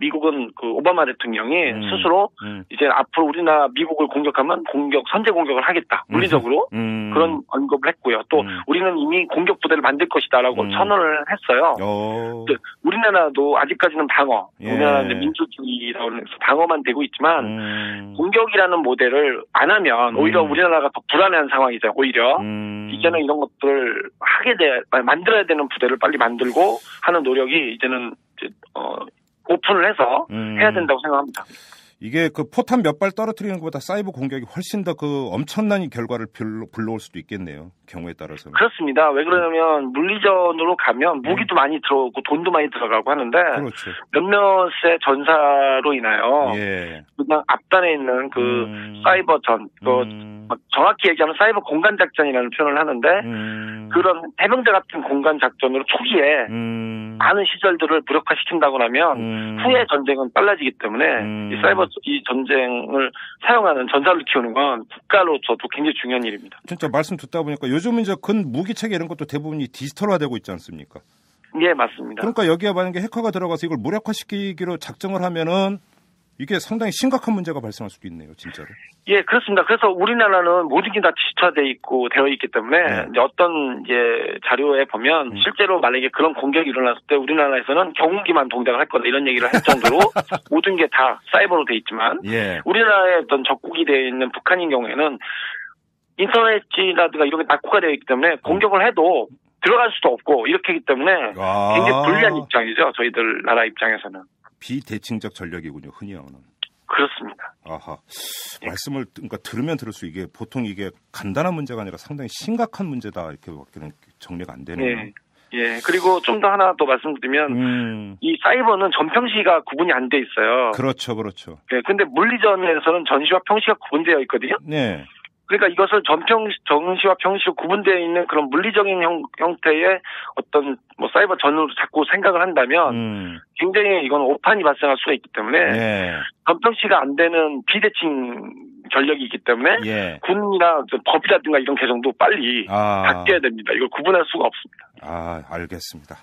미국은 그 오바마 대통령이 스스로 이제 앞으로 우리나라 미국을 공격하면 선제 공격을 하겠다. 물리적으로 그런 언급을 했고요. 또 우리는 이미 공격 부대를 만들 것이다라고 선언을 했어요. 우리나라도 아직까지는 방어. 우리나라는 민주주의라고 해서 방어만 되고 있지만 공격이라는 모델을 안 하면 오히려 우리나라가 더 불안해하는 상황이죠. 오히려 이제는 이런 것들을 만들어야 되는 부대를 빨리 만들고 하는 노력이 이제는 오픈을 해서 해야 된다고 생각합니다. 이게 그 포탄 몇 발 떨어뜨리는 것보다 사이버 공격이 훨씬 더 그 엄청난 결과를 불러올 수도 있겠네요. 경우에 따라서는. 그렇습니다. 왜 그러냐면 물리전으로 가면 무기도 많이 들어오고 돈도 많이 들어가고 하는데 그렇죠. 몇몇의 전사로 인하여 그냥 앞단에 있는 그 사이버전 정확히 얘기하면 사이버 공간 작전이라는 표현을 하는데 그런 해병대 같은 공간 작전으로 초기에 많은 시절들을 무력화시킨다고 하면 후에 전쟁은 빨라지기 때문에 이 전쟁을 사용하는 전사를 키우는 건 국가로서도 굉장히 중요한 일입니다. 진짜 말씀 듣다 보니까 요즘은 이제 근 무기체계 이런 것도 대부분이 디지털화되고 있지 않습니까? 예, 맞습니다. 그러니까 여기에 만약에 해커가 들어가서 이걸 무력화시키기로 작정을 하면은 이게 상당히 심각한 문제가 발생할 수도 있네요, 진짜로. 예, 그렇습니다. 그래서 우리나라는 모든 게 다 되어 있기 때문에 이제 어떤 자료에 보면 실제로 만약에 그런 공격이 일어났을 때 우리나라에서는 경운기만 동작을 할 거다 이런 얘기를 할 정도로 모든 게 다 사이버로 돼 있지만 우리나라의 어떤 적국이 되어 있는 북한인 경우에는 인터넷이라든가 이런 게 낙후가 되어 있기 때문에 공격을 해도 들어갈 수도 없고 이렇게 하기 때문에 굉장히 불리한 입장이죠. 저희들 나라 입장에서는. 비대칭적 전력이군요. 흔히 하는. 그렇습니다. 아하. 말씀을 그러니까 들으면 들을수록 이게 보통 이게 간단한 문제가 아니라 상당히 심각한 문제다 이렇게 정리가 안 되네요. 예. 그리고 좀 더 하나 더 말씀드리면 이 사이버는 전평시가 구분이 안 돼 있어요. 그렇죠. 네, 근데 물리전에서는 전시와 평시가 구분되어 있거든요. 네. 그러니까 이것을 정시와 평시로 구분되어 있는 그런 물리적인 형태의 어떤 사이버 전으로 자꾸 생각을 한다면 굉장히 이건 오판이 발생할 수가 있기 때문에 전평시가 안 되는 비대칭 전력이 기 때문에 군이나 법이라든가 이런 개정도 빨리 바뀌어야 됩니다. 이걸 구분할 수가 없습니다. 알겠습니다.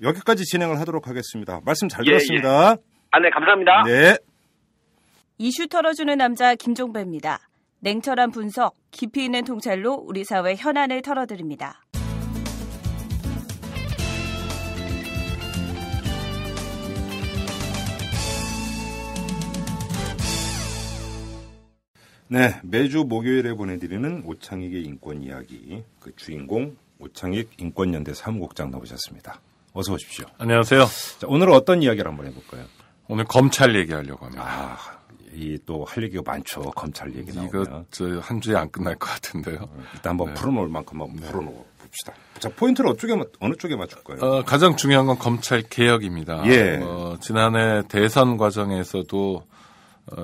여기까지 진행을 하도록 하겠습니다. 말씀 잘 들었습니다. 네, 감사합니다. 네. 이슈 털어주는 남자 김종배입니다. 냉철한 분석, 깊이 있는 통찰로 우리 사회 현안을 털어드립니다. 네, 매주 목요일에 보내드리는 오창익의 인권 이야기, 그 주인공 오창익 인권연대 사무국장 나오셨습니다. 어서 오십시오. 안녕하세요. 자, 오늘은 어떤 이야기를 한번 해볼까요? 오늘 검찰 얘기하려고 합니다. 또 할 얘기가 많죠. 검찰 얘기 나오면. 이거 한 주에 안 끝날 것 같은데요. 일단 한번 풀어놓을 만큼 한번 풀어놓어 봅시다. 자, 포인트를 어느 쪽에 맞출까요? 가장 중요한 건 검찰 개혁입니다. 지난해 대선 과정에서도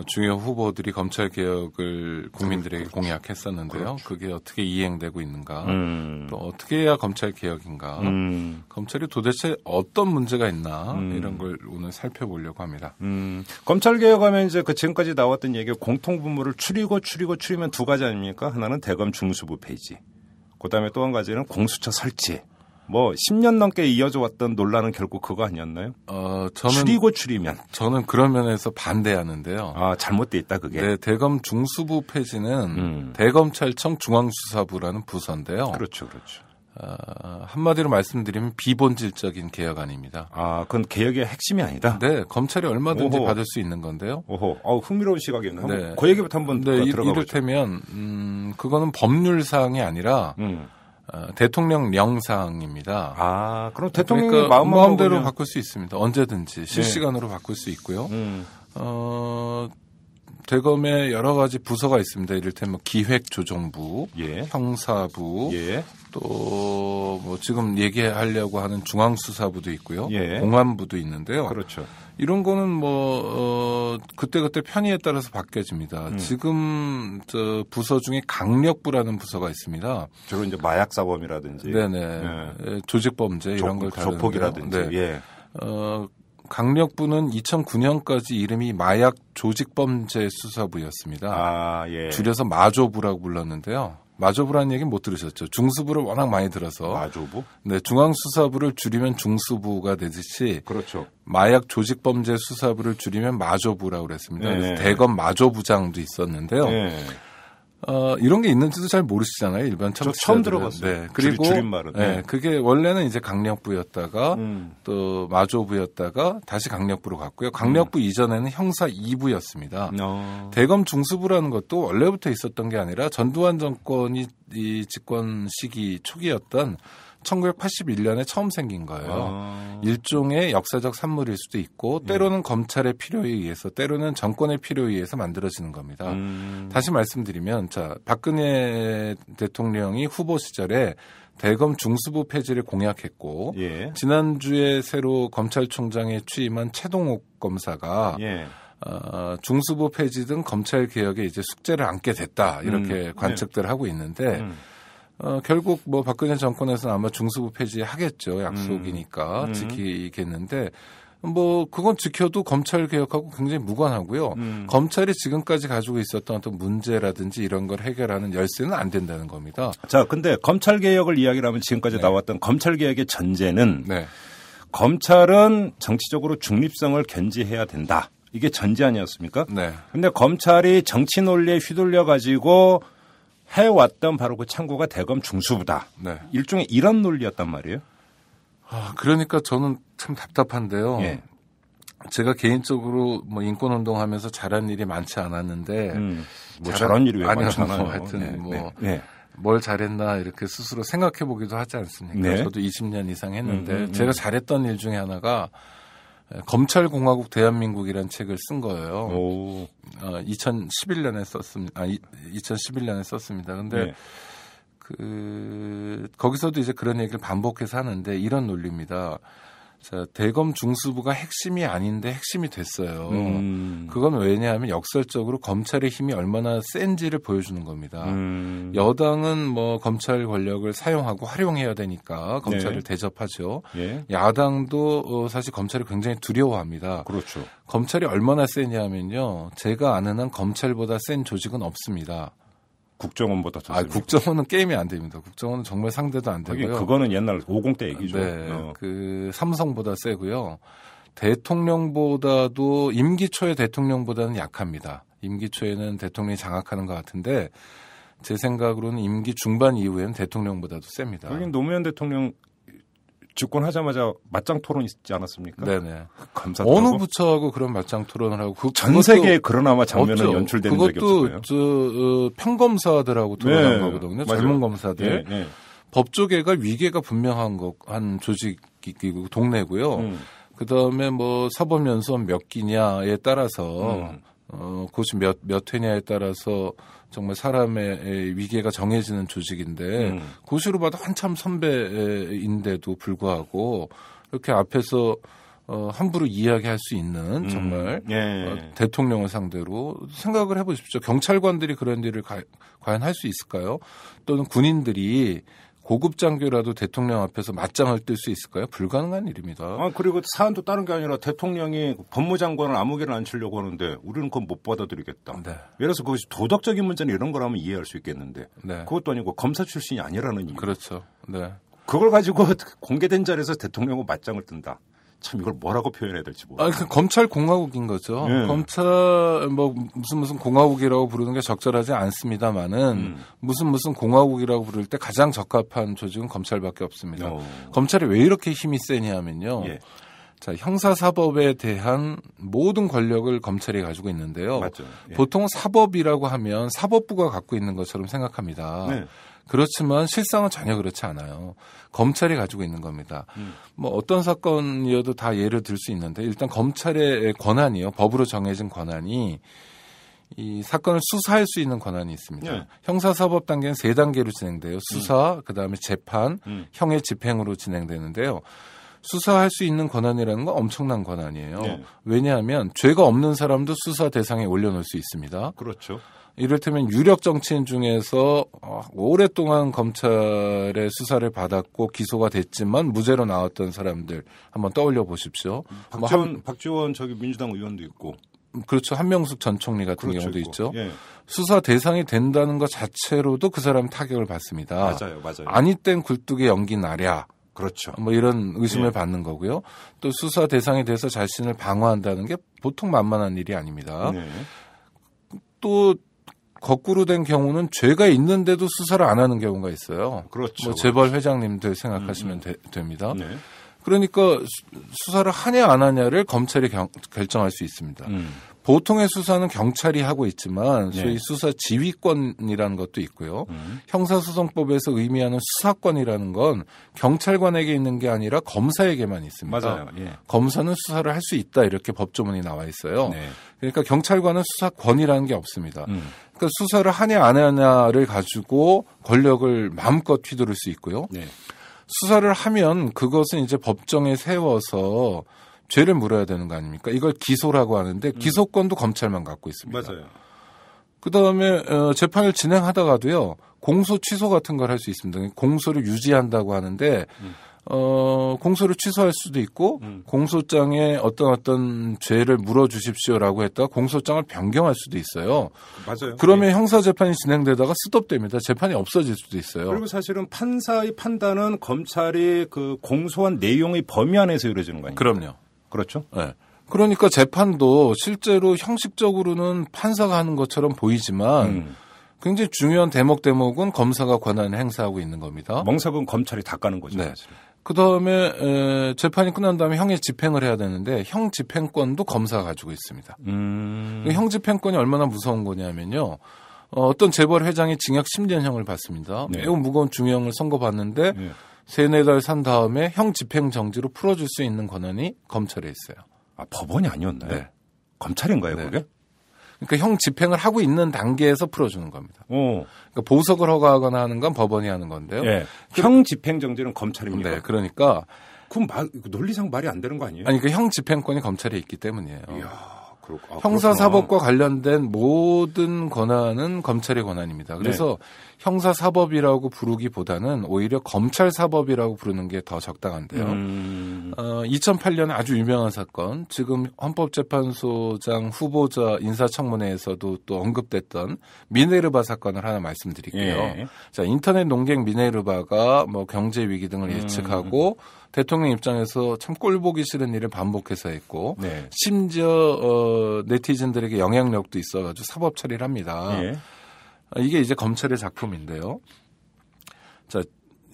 중요 후보들이 검찰 개혁을 국민들에게 공약했었는데요. 그렇죠. 그게 어떻게 이행되고 있는가, 또 어떻게 해야 검찰 개혁인가, 검찰이 도대체 어떤 문제가 있나 이런 걸 오늘 살펴보려고 합니다. 검찰 개혁하면 이제 그 지금까지 나왔던 얘기 공통분모를 추리면 두 가지 아닙니까? 하나는 대검 중수부 폐지, 그다음에 또 한 가지는 공수처 설치. 뭐 10년 넘게 이어져 왔던 논란은 결국 그거 아니었나요? 저는 추리면 저는 그런 면에서 반대하는데요. 아, 잘못돼 있다 그게. 네, 대검 중수부 폐지는 대검찰청 중앙수사부라는 부서인데요. 그렇죠. 한마디로 말씀드리면 비본질적인 개혁안입니다. 아, 그건 개혁의 핵심이 아니다. 네, 검찰이 얼마든지 받을 수 있는 건데요. 흥미로운 시각이네요. 네, 그 얘기부터 한번 들어가 보죠. 이를테면 그거는 법률 사항이 아니라 대통령 명사항입니다. 아, 그럼 대통령이 그러니까 마음대로 바꿀 수 있습니다. 언제든지 실시간으로 바꿀 수 있고요. 대검에 여러 가지 부서가 있습니다. 이를테면 기획조정부, 형사부, 또 뭐 지금 얘기하려고 하는 중앙수사부도 있고요. 공안부도 있는데요. 그렇죠. 이런 거는 뭐 그때그때 편의에 따라서 바뀌어집니다. 지금 저 부서 중에 강력부라는 부서가 있습니다. 주로 이제 마약사범이라든지, 조직범죄 이런 걸 다루는데요. 조폭이라든지. 강력부는 2009년까지 이름이 마약 조직범죄 수사부였습니다. 줄여서 마조부라고 불렀는데요. 마조부라는 얘기는 못 들으셨죠? 중수부를 워낙 많이 들어서. 마조부? 네, 중앙수사부를 줄이면 중수부가 되듯이. 그렇죠. 마약 조직범죄 수사부를 줄이면 마조부라고 그랬습니다. 그래서 대검 마조부장도 있었는데요. 이런 게 있는지도 잘 모르시잖아요. 일반 청취자들은. 처음 들어봤어요. 네. 그리고 줄임말은. 그게 원래는 이제 강력부였다가 또 마조부였다가 다시 강력부로 갔고요. 강력부 이전에는 형사 2부였습니다. 대검 중수부라는 것도 원래부터 있었던 게 아니라 전두환 정권이 이 집권 시기 초기였던 1981년에 처음 생긴 거예요. 일종의 역사적 산물일 수도 있고 때로는 검찰의 필요에 의해서 때로는 정권의 필요에 의해서 만들어지는 겁니다. 다시 말씀드리면 박근혜 대통령이 후보 시절에 대검 중수부 폐지를 공약했고 지난주에 새로 검찰총장에 취임한 최동욱 검사가 중수부 폐지 등 검찰 개혁에 이제 숙제를 안게 됐다 이렇게 관측들 하고 있는데 결국 뭐 박근혜 정권에서는 아마 중수부 폐지하겠죠. 약속이니까 지키겠는데 뭐 그건 지켜도 검찰 개혁하고 굉장히 무관하고요. 검찰이 지금까지 가지고 있었던 어떤 문제라든지 이런 걸 해결하는 열쇠는 안 된다는 겁니다. 자, 근데 검찰 개혁을 이야기를 하면 지금까지 나왔던 검찰 개혁의 전제는 검찰은 정치적으로 중립성을 견지해야 된다. 이게 전제 아니었습니까? 근데 검찰이 정치 논리에 휘둘려 가지고 해왔던 바로 그 창구가 대검 중수부다. 일종의 이런 논리였단 말이에요. 그러니까 저는 참 답답한데요. 제가 개인적으로 뭐 인권운동하면서 잘한 일이 많지 않았는데 뭐 잘한 일이 왜 많지 않아요. 하여튼 뭘 잘했나 이렇게 스스로 생각해 보기도 하지 않습니까? 저도 20년 이상 했는데 제가 잘했던 일 중에 하나가 검찰공화국 대한민국이라는 책을 쓴 거예요. 2011년에 썼습니다. 2011년에 썼습니다. 근데 거기서도 이제 그런 얘기를 반복해서 하는데 이런 논리입니다. 자, 대검 중수부가 핵심이 아닌데 핵심이 됐어요. 그건 왜냐하면 역설적으로 검찰의 힘이 얼마나 센지를 보여주는 겁니다. 여당은 뭐 검찰 권력을 사용하고 활용해야 되니까 검찰을 대접하죠. 야당도 사실 검찰을 굉장히 두려워합니다. 그렇죠. 검찰이 얼마나 세냐면요. 제가 아는 한 검찰보다 센 조직은 없습니다. 국정원보다 더 셉니다. 국정원은 게임이 안 됩니다. 국정원은 정말 상대도 안 되고요. 그거는 옛날 50대 얘기죠. 그 삼성보다 세고요. 대통령보다도 임기 초에 대통령보다는 약합니다. 임기 초에는 대통령이 장악하는 것 같은데 제 생각으로는 임기 중반 이후에는 대통령보다도 셉니다. 여긴 노무현 대통령 집권하자마자 맞짱 토론 있지 않았습니까? 어느 부처하고 그런 맞짱 토론을 하고 전 세계에 그러나마 장면은 연출되는 적이 없었어요. 그것도 평검사들하고 토론한 거거든요. 젊은 검사들. 법조계가 위계가 분명한 한 조직이고 동네고요. 그다음에 뭐 사법연수원 몇 기냐에 따라서 그것이 몇 회냐에 따라서 정말 사람의 위계가 정해지는 조직인데 고시로 봐도 한참 선배인데도 불구하고 이렇게 앞에서 함부로 이야기할 수 있는 정말 대통령을 상대로 생각을 해보십시오. 경찰관들이 그런 일을 과연 할 수 있을까요? 또는 군인들이 고급 장교라도 대통령 앞에서 맞짱을 뜰 수 있을까요? 불가능한 일입니다. 그리고 사안도 다른 게 아니라 대통령이 법무장관을 아무개나 앉히려고 하는데 우리는 그건 못 받아들이겠다. 네. 예를 들어서 그것이 도덕적인 문제는 이런 거라면 이해할 수 있겠는데 그것도 아니고 검사 출신이 아니라는 이유. 그렇죠. 네. 그걸 가지고 공개된 자리에서 대통령하고 맞짱을 뜬다. 참 이걸 뭐라고 표현해야 될지 모르겠어요. 검찰 공화국인 거죠. 검찰 무슨 공화국이라고 부르는 게 적절하지 않습니다만은 무슨 공화국이라고 부를 때 가장 적합한 조직은 검찰밖에 없습니다. 검찰이 왜 이렇게 힘이 세냐면요. 자, 형사사법에 대한 모든 권력을 검찰이 가지고 있는데요. 맞죠. 보통 사법이라고 하면 사법부가 갖고 있는 것처럼 생각합니다. 그렇지만 실상은 전혀 그렇지 않아요. 검찰이 가지고 있는 겁니다. 뭐 어떤 사건이어도 다 예를 들 수 있는데 일단 검찰의 권한이요. 법으로 정해진 권한이 이 사건을 수사할 수 있는 권한이 있습니다. 형사사법 단계는 3단계로 진행돼요. 수사, 그다음에 재판, 형의 집행으로 진행되는데요. 수사할 수 있는 권한이라는 건 엄청난 권한이에요. 왜냐하면 죄가 없는 사람도 수사 대상에 올려놓을 수 있습니다. 그렇죠. 이를테면 유력 정치인 중에서 오랫동안 검찰의 수사를 받았고 기소가 됐지만 무죄로 나왔던 사람들 한번 떠올려 보십시오. 박지원 저기 민주당 의원도 있고. 그렇죠. 한명숙 전 총리 같은 경우도 있죠. 수사 대상이 된다는 것 자체로도 그 사람 타격을 받습니다. 맞아요. 아니 땐 굴뚝에 연기 나랴. 그렇죠. 뭐 이런 의심을 받는 거고요. 또 수사 대상이 돼서 자신을 방어한다는 게 보통 만만한 일이 아닙니다. 또 거꾸로 된 경우는 죄가 있는데도 수사를 안 하는 경우가 있어요. 그렇죠. 뭐 재벌 회장님들 생각하시면 됩니다. 그러니까 수사를 하냐 안 하냐를 검찰이 결정할 수 있습니다. 보통의 수사는 경찰이 하고 있지만 소위 수사 지휘권이라는 것도 있고요. 형사소송법에서 의미하는 수사권이라는 건 경찰관에게 있는 게 아니라 검사에게만 있습니다. 맞아요. 검사는 수사를 할 수 있다 이렇게 법조문이 나와 있어요. 그러니까 경찰관은 수사권이라는 게 없습니다. 그러니까 수사를 하냐 안 하냐를 가지고 권력을 마음껏 휘두를 수 있고요. 수사를 하면 그것은 이제 법정에 세워서 죄를 물어야 되는 거 아닙니까? 이걸 기소라고 하는데 기소권도 검찰만 갖고 있습니다. 맞아요. 그다음에 재판을 진행하다가도요. 공소 취소 같은 걸 할 수 있습니다. 공소를 유지한다고 하는데 공소를 취소할 수도 있고 공소장에 어떤 죄를 물어주십시오라고 했다가 공소장을 변경할 수도 있어요. 맞아요. 그러면 형사재판이 진행되다가 스톱됩니다. 재판이 없어질 수도 있어요. 그리고 사실은 판사의 판단은 검찰이 그 공소한 내용의 범위 안에서 이루어지는 거 아닙니까? 그럼요. 그렇죠. 네. 그러니까 재판도 실제로 형식적으로는 판사가 하는 것처럼 보이지만 굉장히 중요한 대목은 검사가 권한을 행사하고 있는 겁니다. 멍석은 검찰이 다 까는 거죠. 사실. 그다음에 재판이 끝난 다음에 형의 집행을 해야 되는데 형 집행권도 검사가 가지고 있습니다. 형 집행권이 얼마나 무서운 거냐면요. 어떤 재벌 회장이 징역 10년형을 받습니다. 매우 무거운 중형을 선고받는데 3-4달 산 다음에 형 집행 정지로 풀어줄 수 있는 권한이 검찰에 있어요. 아, 법원이 아니었나요? 검찰인가요, 그게? 그러니까 형 집행을 하고 있는 단계에서 풀어주는 겁니다. 그러니까 보석을 허가하거나 하는 건 법원이 하는 건데요. 형 집행 정지는 검찰입니다. 네, 그러니까 그럼 논리상 말이 안 되는 거 아니에요? 아니, 그 형 집행권이 검찰에 있기 때문이에요. 이야. 형사사법과 관련된 모든 권한은 검찰의 권한입니다. 그래서 형사사법이라고 부르기보다는 오히려 검찰사법이라고 부르는 게 더 적당한데요. 2008년에 아주 유명한 사건, 지금 헌법재판소장 후보자 인사청문회에서도 또 언급됐던 미네르바 사건을 하나 말씀드릴게요. 자, 인터넷 농객 미네르바가 뭐 경제 위기 등을 예측하고 대통령 입장에서 참 꼴보기 싫은 일을 반복해서 했고 심지어 네티즌들에게 영향력도 있어가지고 사법 처리를 합니다. 이게 이제 검찰의 작품인데요. 자,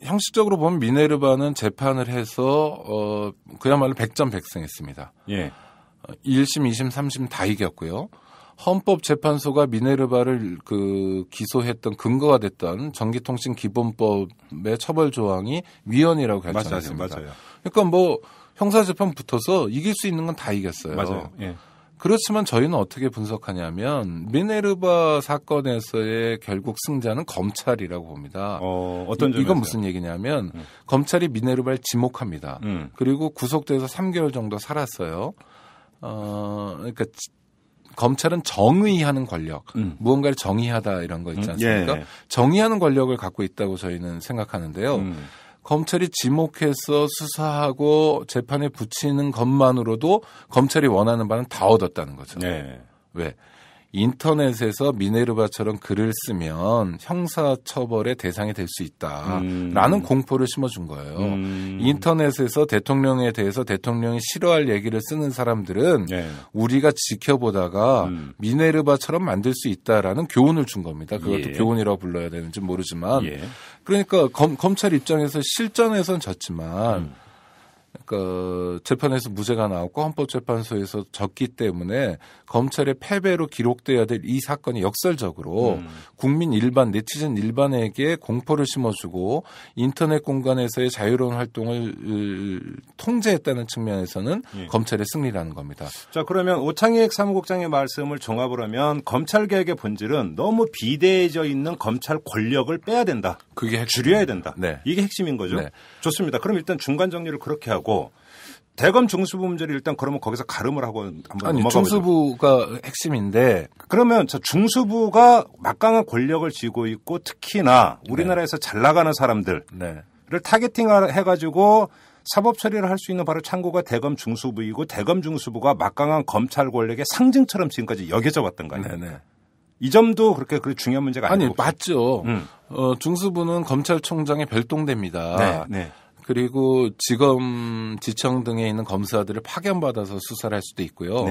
형식적으로 보면 미네르바는 재판을 해서 그야말로 100점 100승했습니다. 1심, 2심, 3심 다 이겼고요. 헌법재판소가 미네르바를 기소했던 근거가 됐던 전기통신기본법의 처벌 조항이 위헌이라고 결정했습니다. 맞아요. 그러니까 뭐 형사재판 붙어서 이길 수 있는 건 다 이겼어요. 맞아요. 그렇지만 저희는 어떻게 분석하냐면 미네르바 사건에서의 결국 승자는 검찰이라고 봅니다. 어떤 점에서요? 이건 무슨 얘기냐면 검찰이 미네르바를 지목합니다. 그리고 구속돼서 3개월 정도 살았어요. 그러니까 검찰은 정의하는 권력, 무언가를 정의하다 이런 거 있지 않습니까? 예. 정의하는 권력을 갖고 있다고 저희는 생각하는데요. 검찰이 지목해서 수사하고 재판에 붙이는 것만으로도 검찰이 원하는 바는 다 얻었다는 거죠. 네. 왜? 인터넷에서 미네르바처럼 글을 쓰면 형사처벌의 대상이 될 수 있다라는 공포를 심어준 거예요. 인터넷에서 대통령에 대해서 대통령이 싫어할 얘기를 쓰는 사람들은 우리가 지켜보다가 미네르바처럼 만들 수 있다라는 교훈을 준 겁니다. 그것도 교훈이라고 불러야 되는지 모르지만 그러니까 검찰 입장에서 실전에선 졌지만 그러니까 재판에서 무죄가 나왔고 헌법재판소에서 졌기 때문에 검찰의 패배로 기록돼야 될 이 사건이 역설적으로 국민 일반, 네티즌 일반에게 공포를 심어주고 인터넷 공간에서의 자유로운 활동을 통제했다는 측면에서는 검찰의 승리라는 겁니다. 자, 그러면 오창익 사무국장의 말씀을 종합을 하면 검찰개혁의 본질은 너무 비대해져 있는 검찰 권력을 빼야 된다. 그게 줄여야 된다. 네. 이게 핵심인 거죠. 네. 좋습니다. 그럼 일단 중간 정리를 그렇게 하고 대검 중수부 문제를 일단 그러면 거기서 가름을 하고 한번 넘어가 보죠. 중수부가 핵심인데 그러면 저 중수부가 막강한 권력을 쥐고 있고 특히나 우리나라에서 잘 나가는 사람들을 타겟팅을 해가지고 사법 처리를 할 수 있는 바로 창구가 대검 중수부이고 대검 중수부가 막강한 검찰 권력의 상징처럼 지금까지 여겨져 왔던 거 아니에요? 이 점도 그렇게 중요한 문제가 아니고 맞죠. 중수부는 검찰총장의 별동대입니다. 네. 그리고 지검, 지청 등에 있는 검사들을 파견받아서 수사를 할 수도 있고요.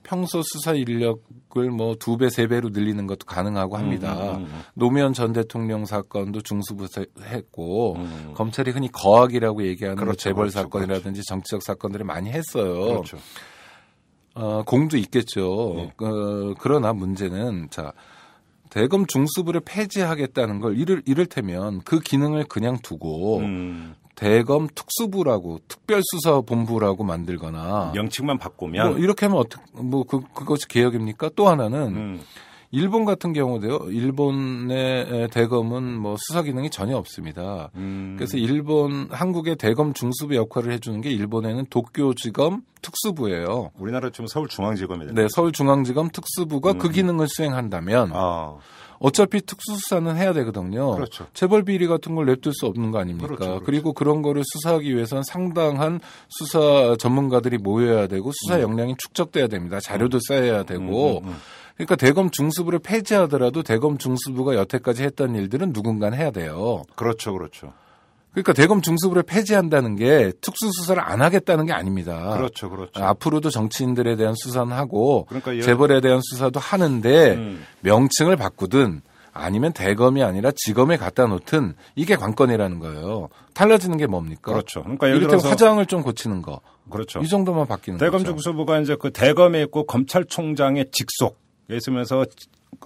평소 수사 인력을 뭐 2배, 3배로 늘리는 것도 가능하고 합니다. 노무현 전 대통령 사건도 중수부에서 했고 검찰이 흔히 거악이라고 얘기하는 재벌 사건이라든지 정치적 사건들을 많이 했어요. 그렇죠. 공도 있겠죠. 그러나 문제는 대검 중수부를 폐지하겠다는 걸 이를테면 그 기능을 그냥 두고 대검 특수부라고 특별수사본부라고 만들거나 명칭만 바꾸면 이렇게 하면 그것이 개혁입니까? 또 하나는 일본 같은 경우도요. 일본의 대검은 수사 기능이 전혀 없습니다. 그래서 한국의 대검 중수부 역할을 해주는 게 일본에는 도쿄지검 특수부예요. 우리나라 지금 서울중앙지검이죠. 네, 서울중앙지검 특수부가 그 기능을 수행한다면 어차피 특수수사는 해야 되거든요. 그렇죠. 재벌 비리 같은 걸 냅둘 수 없는 거 아닙니까? 그렇죠. 그리고 그런 거를 수사하기 위해서는 상당한 수사 전문가들이 모여야 되고 수사 역량이 축적돼야 됩니다. 자료도 쌓여야 되고 그러니까 대검 중수부를 폐지하더라도 대검 중수부가 여태까지 했던 일들은 누군가는 해야 돼요. 그렇죠. 그러니까 대검 중수부를 폐지한다는 게 특수수사를 안 하겠다는 게 아닙니다. 그렇죠. 앞으로도 정치인들에 대한 수사는 하고 재벌에 대한 수사도 하는데 명칭을 바꾸든 아니면 대검이 아니라 지검에 갖다 놓든 이게 관건이라는 거예요. 달라지는 게 뭡니까? 그렇죠. 그러니까 이를테면 화장을 좀 고치는 거. 그렇죠. 이 정도만 바뀌는 거죠. 대검 중수부가 이제 그 대검에 있고 검찰총장의 직속에 있으면서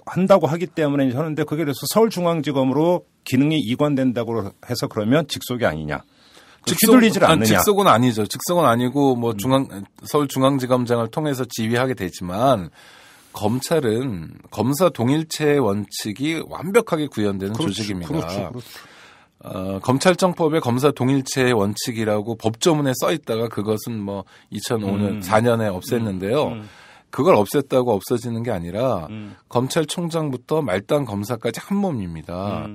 한다고 하기 때문에 하는데 그게 그래서 서울중앙지검으로 기능이 이관된다고 해서 그러면 직속이 아니냐. 휘둘리질 않느냐. 직속은 아니죠. 직속은 아니고 서울중앙지검장을 통해서 지휘하게 되지만 검찰은 검사 동일체의 원칙이 완벽하게 구현되는 조직입니다. 그렇죠. 검찰청법에 검사 동일체의 원칙이라고 법조문에 써 있다가 그것은 2005년 4년에 없앴는데요. 그걸 없앴다고 없어지는 게 아니라 검찰총장부터 말단 검사까지 한 몸입니다.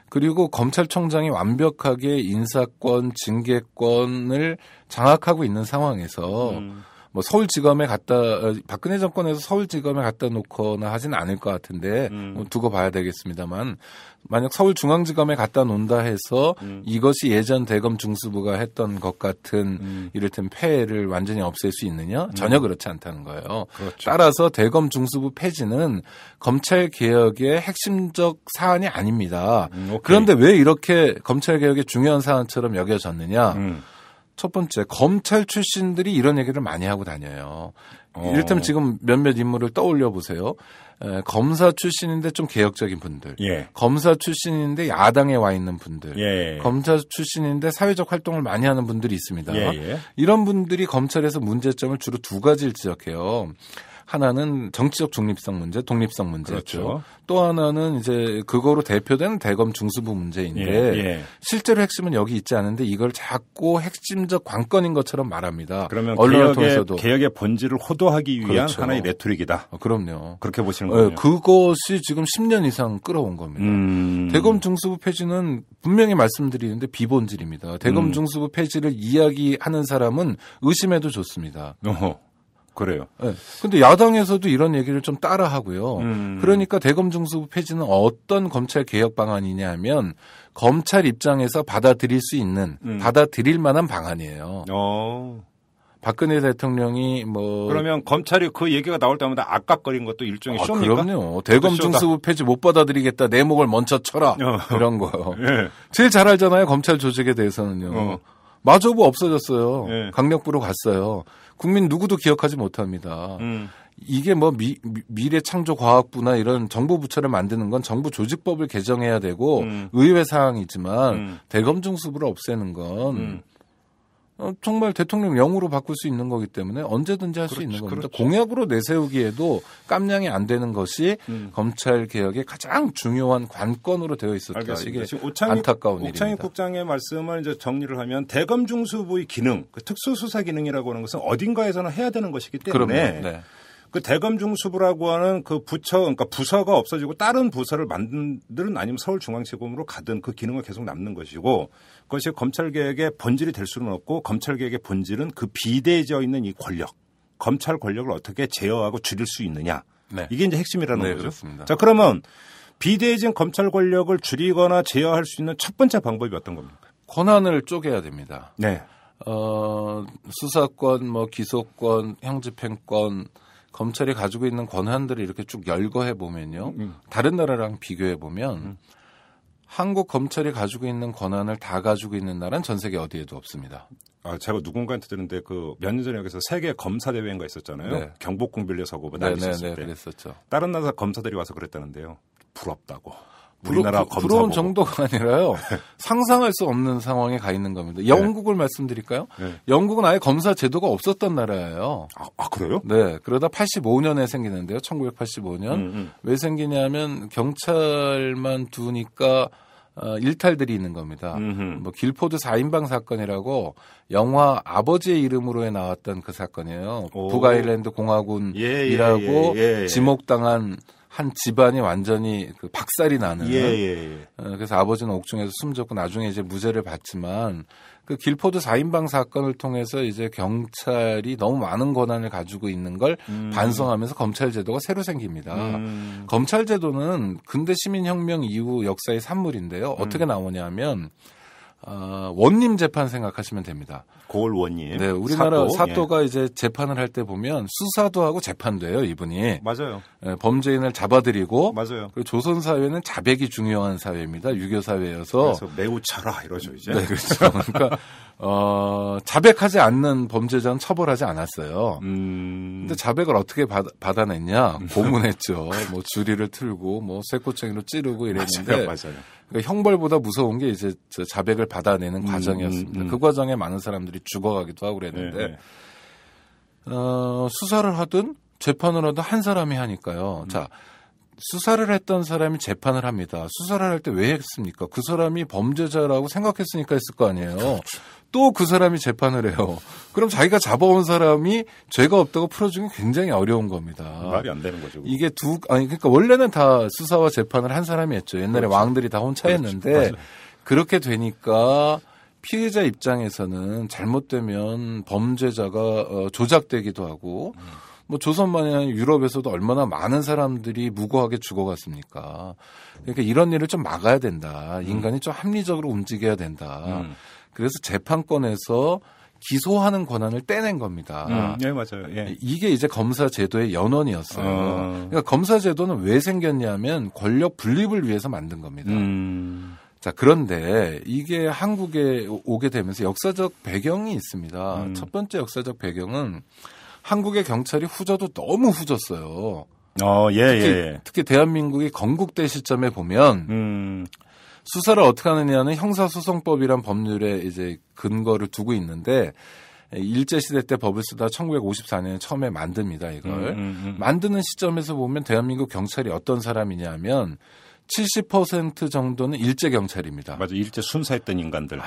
그리고 검찰총장이 완벽하게 인사권, 징계권을 장악하고 있는 상황에서 서울지검에 박근혜 정권에서 서울지검에 갖다 놓거나 하진 않을 것 같은데 두고 봐야 되겠습니다만 만약 서울중앙지검에 갖다 놓는다 해서 이것이 예전 대검 중수부가 했던 것 같은 이를테면 폐해를 완전히 없앨 수 있느냐? 전혀 그렇지 않다는 거예요. 그렇죠. 따라서 대검 중수부 폐지는 검찰개혁의 핵심적 사안이 아닙니다. 그런데 왜 이렇게 검찰개혁의 중요한 사안처럼 여겨졌느냐? 첫 번째, 검찰 출신들이 이런 얘기를 많이 하고 다녀요. 이를테면 지금 몇몇 인물을 떠올려 보세요. 검사 출신인데 좀 개혁적인 분들. 검사 출신인데 야당에 와 있는 분들. 검사 출신인데 사회적 활동을 많이 하는 분들이 있습니다. 이런 분들이 검찰에서 문제점을 주로 두 가지를 지적해요. 하나는 정치적 중립성 문제, 독립성 문제죠. 그렇죠. 또 하나는 이제 그거로 대표되는 대검 중수부 문제인데 실제로 핵심은 여기 있지 않은데 이걸 자꾸 핵심적 관건인 것처럼 말합니다. 그러면 언론을 통해서도 개혁의 본질을 호도하기 위한 그렇죠. 하나의 레토릭이다. 그럼요. 그렇게 보시는 거군요. 그것이 지금 10년 이상 끌어온 겁니다. 대검 중수부 폐지는 분명히 말씀드리는데 비본질입니다. 대검 중수부 폐지를 이야기하는 사람은 의심해도 좋습니다. 그래요. 네. 근데 야당에서도 이런 얘기를 좀 따라 하고요. 그러니까 대검 중수부 폐지는 어떤 검찰 개혁 방안이냐 하면 검찰 입장에서 받아들일 수 있는, 받아들일 만한 방안이에요. 박근혜 대통령이 그러면 검찰이 그 얘기가 나올 때마다 악각거린 것도 일종의 쇼입니까? 그럼요. 대검 중수부 폐지 못 받아들이겠다. 내 목을 먼저 쳐라. 이런 거요. 예. 제일 잘 알잖아요. 검찰 조직에 대해서는요. 마조부 없어졌어요. 예. 강력부로 갔어요. 국민 누구도 기억하지 못합니다. 이게 미래창조과학부나 이런 정부 부처를 만드는 건 정부 조직법을 개정해야 되고 의회 사항이지만 대검 중수부를 없애는 건 정말 대통령 영으로 바꿀 수 있는 거기 때문에 언제든지 할 수 있는 겁니다. 그렇죠. 공약으로 내세우기에도 깜냥이 안 되는 것이 검찰 개혁의 가장 중요한 관건으로 되어 있었다. 알겠습니다. 이게 안타까운 일입니다. 옥창익 국장의 말씀을 이제 정리를 하면 대검 중수부의 기능, 그 특수수사 기능이라고 하는 것은 어딘가에서는 해야 되는 것이기 때문에 네. 그 대검 중수부라고 하는 그 부처, 그러니까 부서가 없어지고 다른 부서를 만들든 아니면 서울중앙지검으로 가든 그 기능은 계속 남는 것이고 그것이 검찰개혁의 본질이 될 수는 없고 검찰개혁의 본질은 그 비대해져 있는 이 권력, 검찰 권력을 어떻게 제어하고 줄일 수 있느냐. 네. 이게 이제 핵심이라는 거죠. 그렇습니다. 자, 그러면 비대해진 검찰 권력을 줄이거나 제어할 수 있는 첫 번째 방법이 어떤 겁니까? 권한을 쪼개야 됩니다. 네. 수사권, 기소권, 형집행권, 검찰이 가지고 있는 권한들을 이렇게 쭉 열거해 보면요. 다른 나라랑 비교해 보면 한국 검찰이 가지고 있는 권한을 다 가지고 있는 나라는 전 세계 어디에도 없습니다. 제가 누군가한테 들었는데 몇 년 전에 여기서 세계 검사 대회인가 있었잖아요. 네. 경복궁 빌려서 하고 난리쳤을 때. 그랬었죠. 다른 나라 검사들이 와서 그랬다는데요. 부럽다고. 우리나라 검사 부러운 정도가 아니라요. 상상할 수 없는 상황에 가 있는 겁니다. 영국을 말씀드릴까요? 네. 영국은 아예 검사 제도가 없었던 나라예요. 그래요? 네. 그러다 85년에 생기는데요. 1985년. 왜 생기냐면 경찰만 두니까 일탈들이 있는 겁니다. 길포드 4인방 사건이라고 영화 아버지의 이름으로에 나왔던 그 사건이에요. 북아일랜드 공화군이라고 지목당한 한 집안이 완전히 박살이 나는. 그래서 아버지는 옥중에서 숨졌고 나중에 이제 무죄를 받지만 그 길포드 4인방 사건을 통해서 이제 경찰이 너무 많은 권한을 가지고 있는 걸 반성하면서 검찰 제도가 새로 생깁니다. 검찰 제도는 근대 시민혁명 이후 역사의 산물인데요. 어떻게 나오냐면 원님 재판 생각하시면 됩니다. 고을 원님. 네, 우리나라 사또가 이제 재판을 할 때 보면 수사도 하고 재판도 해요, 이분이. 맞아요. 네, 범죄인을 잡아들이고. 맞아요. 그리고 조선 사회는 자백이 중요한 사회입니다. 유교 사회여서. 그래서 매우 쳐라 이러죠, 이제. 네, 그렇죠. 그러니까 자백하지 않는 범죄자는 처벌하지 않았어요. 근데 자백을 어떻게 받아냈냐? 고문했죠. 주리를 틀고 쇠꼬챙이로 찌르고 이랬는데. 맞아요. 그러니까 형벌보다 무서운 게 이제 자백을 받아내는 과정이었습니다. 그 과정에 많은 사람들이 죽어가기도 하고 그랬는데 수사를 하든 재판을 하든 한 사람이 하니까요. 자, 수사를 했던 사람이 재판을 합니다. 수사를 할 때 왜 했습니까? 그 사람이 범죄자라고 생각했으니까 했을 거 아니에요. 그렇죠. 또 그 사람이 재판을 해요. 그럼 자기가 잡아온 사람이 죄가 없다고 풀어주기 굉장히 어려운 겁니다. 말이 안 되는 거죠. 이게 그러니까 원래는 다 수사와 재판을 한 사람이 했죠. 옛날에 그렇죠. 왕들이 다 혼자 했는데 그렇죠. 그렇게 되니까 피해자 입장에서는 잘못되면 범죄자가 조작되기도 하고 조선만이 아니라 유럽에서도 얼마나 많은 사람들이 무고하게 죽어갔습니까. 그러니까 이런 일을 좀 막아야 된다. 인간이 좀 합리적으로 움직여야 된다. 그래서 재판권에서 기소하는 권한을 떼낸 겁니다. 네, 맞아요. 예. 이게 이제 검사 제도의 연원이었어요. 그러니까 검사 제도는 왜 생겼냐면 권력 분립을 위해서 만든 겁니다. 자, 그런데 이게 한국에 오게 되면서 역사적 배경이 있습니다. 첫 번째 역사적 배경은 한국의 경찰이 후져도 너무 후졌어요. 특히 대한민국이 건국대 시점에 보면 수사를 어떻게 하느냐는 형사소송법이란 법률에 이제 근거를 두고 있는데 일제시대 때 법을 쓰다 1954년에 처음에 만듭니다. 이걸. 만드는 시점에서 보면 대한민국 경찰이 어떤 사람이냐면 70% 정도는 일제 경찰입니다. 맞아, 일제 순사했던 인간들.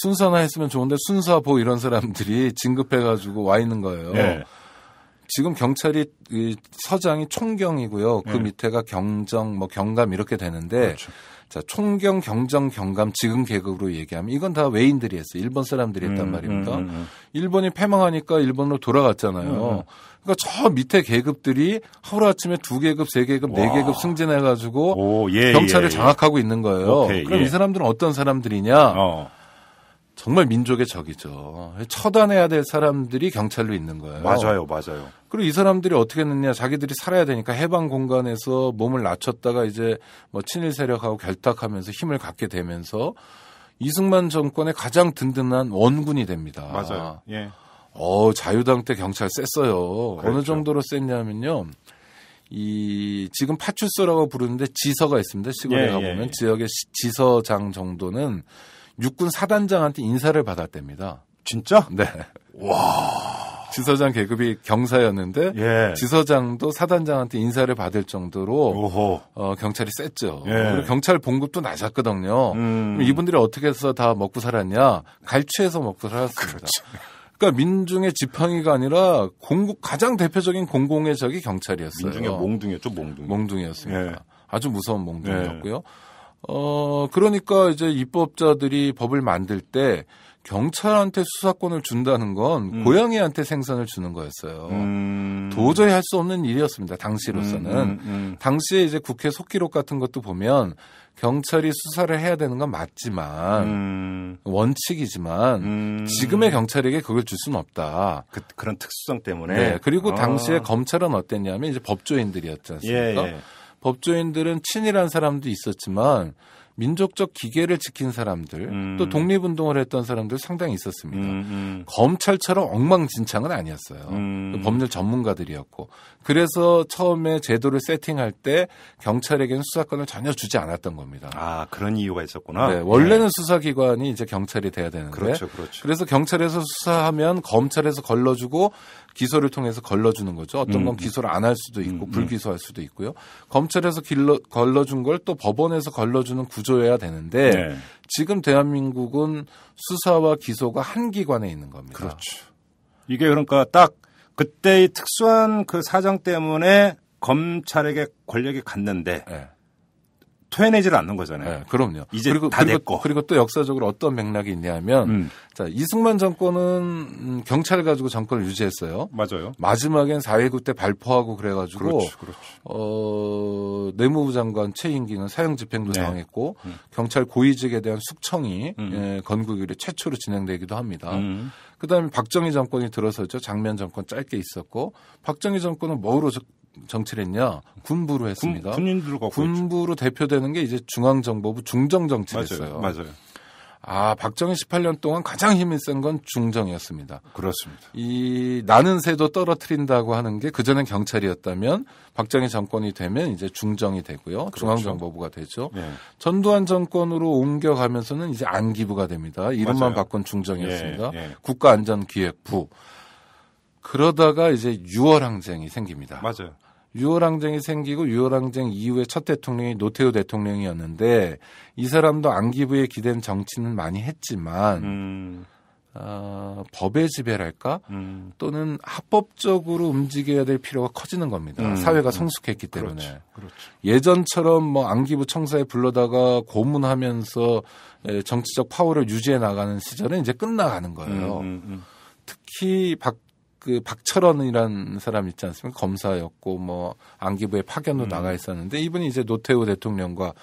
순사나 했으면 좋은데 순사보 이런 사람들이 진급해가지고 와 있는 거예요. 네. 지금 경찰이 서장이 총경이고요. 그 밑에가 경정, 뭐 경감 이렇게 되는데, 그렇죠. 자 총경, 경정, 경감 지금 계급으로 얘기하면 이건 다 외인들이 했어요. 일본 사람들이 했단 말입니다. 일본이 패망하니까 일본으로 돌아갔잖아요. 그러니까 저 밑에 계급들이 하루아침에 2계급, 3계급, 4계급 승진해가지고 경찰을 장악하고 있는 거예요. 오케이, 그럼 이 사람들은 어떤 사람들이냐? 정말 민족의 적이죠. 처단해야 될 사람들이 경찰로 있는 거예요. 맞아요. 그리고 이 사람들이 어떻게 했느냐? 자기들이 살아야 되니까 해방 공간에서 몸을 낮췄다가 이제 뭐 친일 세력하고 결탁하면서 힘을 갖게 되면서 이승만 정권의 가장 든든한 원군이 됩니다. 맞아요. 예. 자유당 때 경찰 셌어요. 그렇죠. 어느 정도로 셌냐면요. 지금 파출소라고 부르는데 지서가 있습니다. 시골에 가보면 지역의 지서장 정도는 육군 사단장한테 인사를 받았답니다. 진짜? 네. 와. 지서장 계급이 경사였는데 지서장도 사단장한테 인사를 받을 정도로 경찰이 셌죠. 그리고 경찰 봉급도 낮았거든요. 이분들이 어떻게 해서 다 먹고 살았냐? 갈취해서 먹고 살았습니다. 그렇죠. 그러니까 민중의 지팡이가 아니라 가장 대표적인 공공의 적이 경찰이었어요. 민중의 몽둥이였죠, 몽둥이였습니다. 아주 무서운 몽둥이였고요. 그러니까 이제 입법자들이 법을 만들 때 경찰한테 수사권을 준다는 건 고양이한테 생선을 주는 거였어요. 도저히 할 수 없는 일이었습니다. 당시로서는. 당시에 이제 국회 속기록 같은 것도 보면 경찰이 수사를 해야 되는 건 맞지만 원칙이지만 지금의 경찰에게 그걸 줄 수는 없다. 그런 특수성 때문에. 네. 그리고 당시에 검찰은 어땠냐면 이제 법조인들이었지 않습니까? 법조인들은 친일한 사람도 있었지만 민족적 기계를 지킨 사람들 또 독립운동을 했던 사람들 상당히 있었습니다. 검찰처럼 엉망진창은 아니었어요. 법률 전문가들이었고 그래서 처음에 제도를 세팅할 때 경찰에게는 수사권을 전혀 주지 않았던 겁니다. 그런 이유가 있었구나. 네, 원래는 수사기관이 이제 경찰이 돼야 되는데 그렇죠. 그래서 경찰에서 수사하면 검찰에서 걸러주고 기소를 통해서 걸러주는 거죠. 어떤 건 기소를 안 할 수도 있고 불기소할 수도 있고요. 검찰에서 걸러준 걸 또 법원에서 걸러주는 구조여야 되는데 지금 대한민국은 수사와 기소가 한 기관에 있는 겁니다. 그렇죠. 이게 그러니까 딱 그때의 특수한 그 사정 때문에 검찰에게 권력이 갔는데 토해내지를 않는 거잖아요. 네, 그럼요. 이제 다 됐고. 그리고 또 역사적으로 어떤 맥락이 있냐면 자, 이승만 정권은 경찰 가지고 정권을 유지했어요. 맞아요. 마지막엔 4.19 때 발포하고 그래가지고 그렇죠. 내무부 장관 최인기는 사형 집행도 당했고 경찰 고위직에 대한 숙청이 건국 이래 최초로 진행되기도 합니다. 그다음에 박정희 정권이 들어서죠. 장면 정권 짧게 있었고 박정희 정권은 뭐로 정치를 했냐? 군부로 했습니다. 군인들과 군부로 대표되는 게 이제 중앙정보부 중정정치를 했어요. 맞아요. 박정희 18년 동안 가장 힘이 센 건 중정이었습니다. 그렇습니다. 이 나는 새도 떨어뜨린다고 하는 게 그전엔 경찰이었다면 박정희 정권이 되면 이제 중정이 되고요. 그렇죠. 중앙정보부가 되죠. 전두환 정권으로 옮겨가면서는 이제 안기부가 됩니다. 이름만 바꾼 중정이었습니다. 국가안전기획부. 그러다가 이제 6월 항쟁이 생깁니다. 맞아요. 6월 항쟁이 생기고 6월 항쟁 이후에 첫 대통령이 노태우 대통령이었는데 이 사람도 안기부에 기댄 정치는 많이 했지만 법의 지배랄까 또는 합법적으로 움직여야 될 필요가 커지는 겁니다. 사회가 성숙했기 때문에. 그렇죠. 예전처럼 뭐 안기부 청사에 불러다가 고문하면서 정치적 파워를 유지해 나가는 시절은 이제 끝나가는 거예요. 특히 박철원이라는 사람 있지 않습니까? 검사였고, 뭐, 안기부에 파견도 나가 있었는데, 이분이 이제 노태우 대통령과,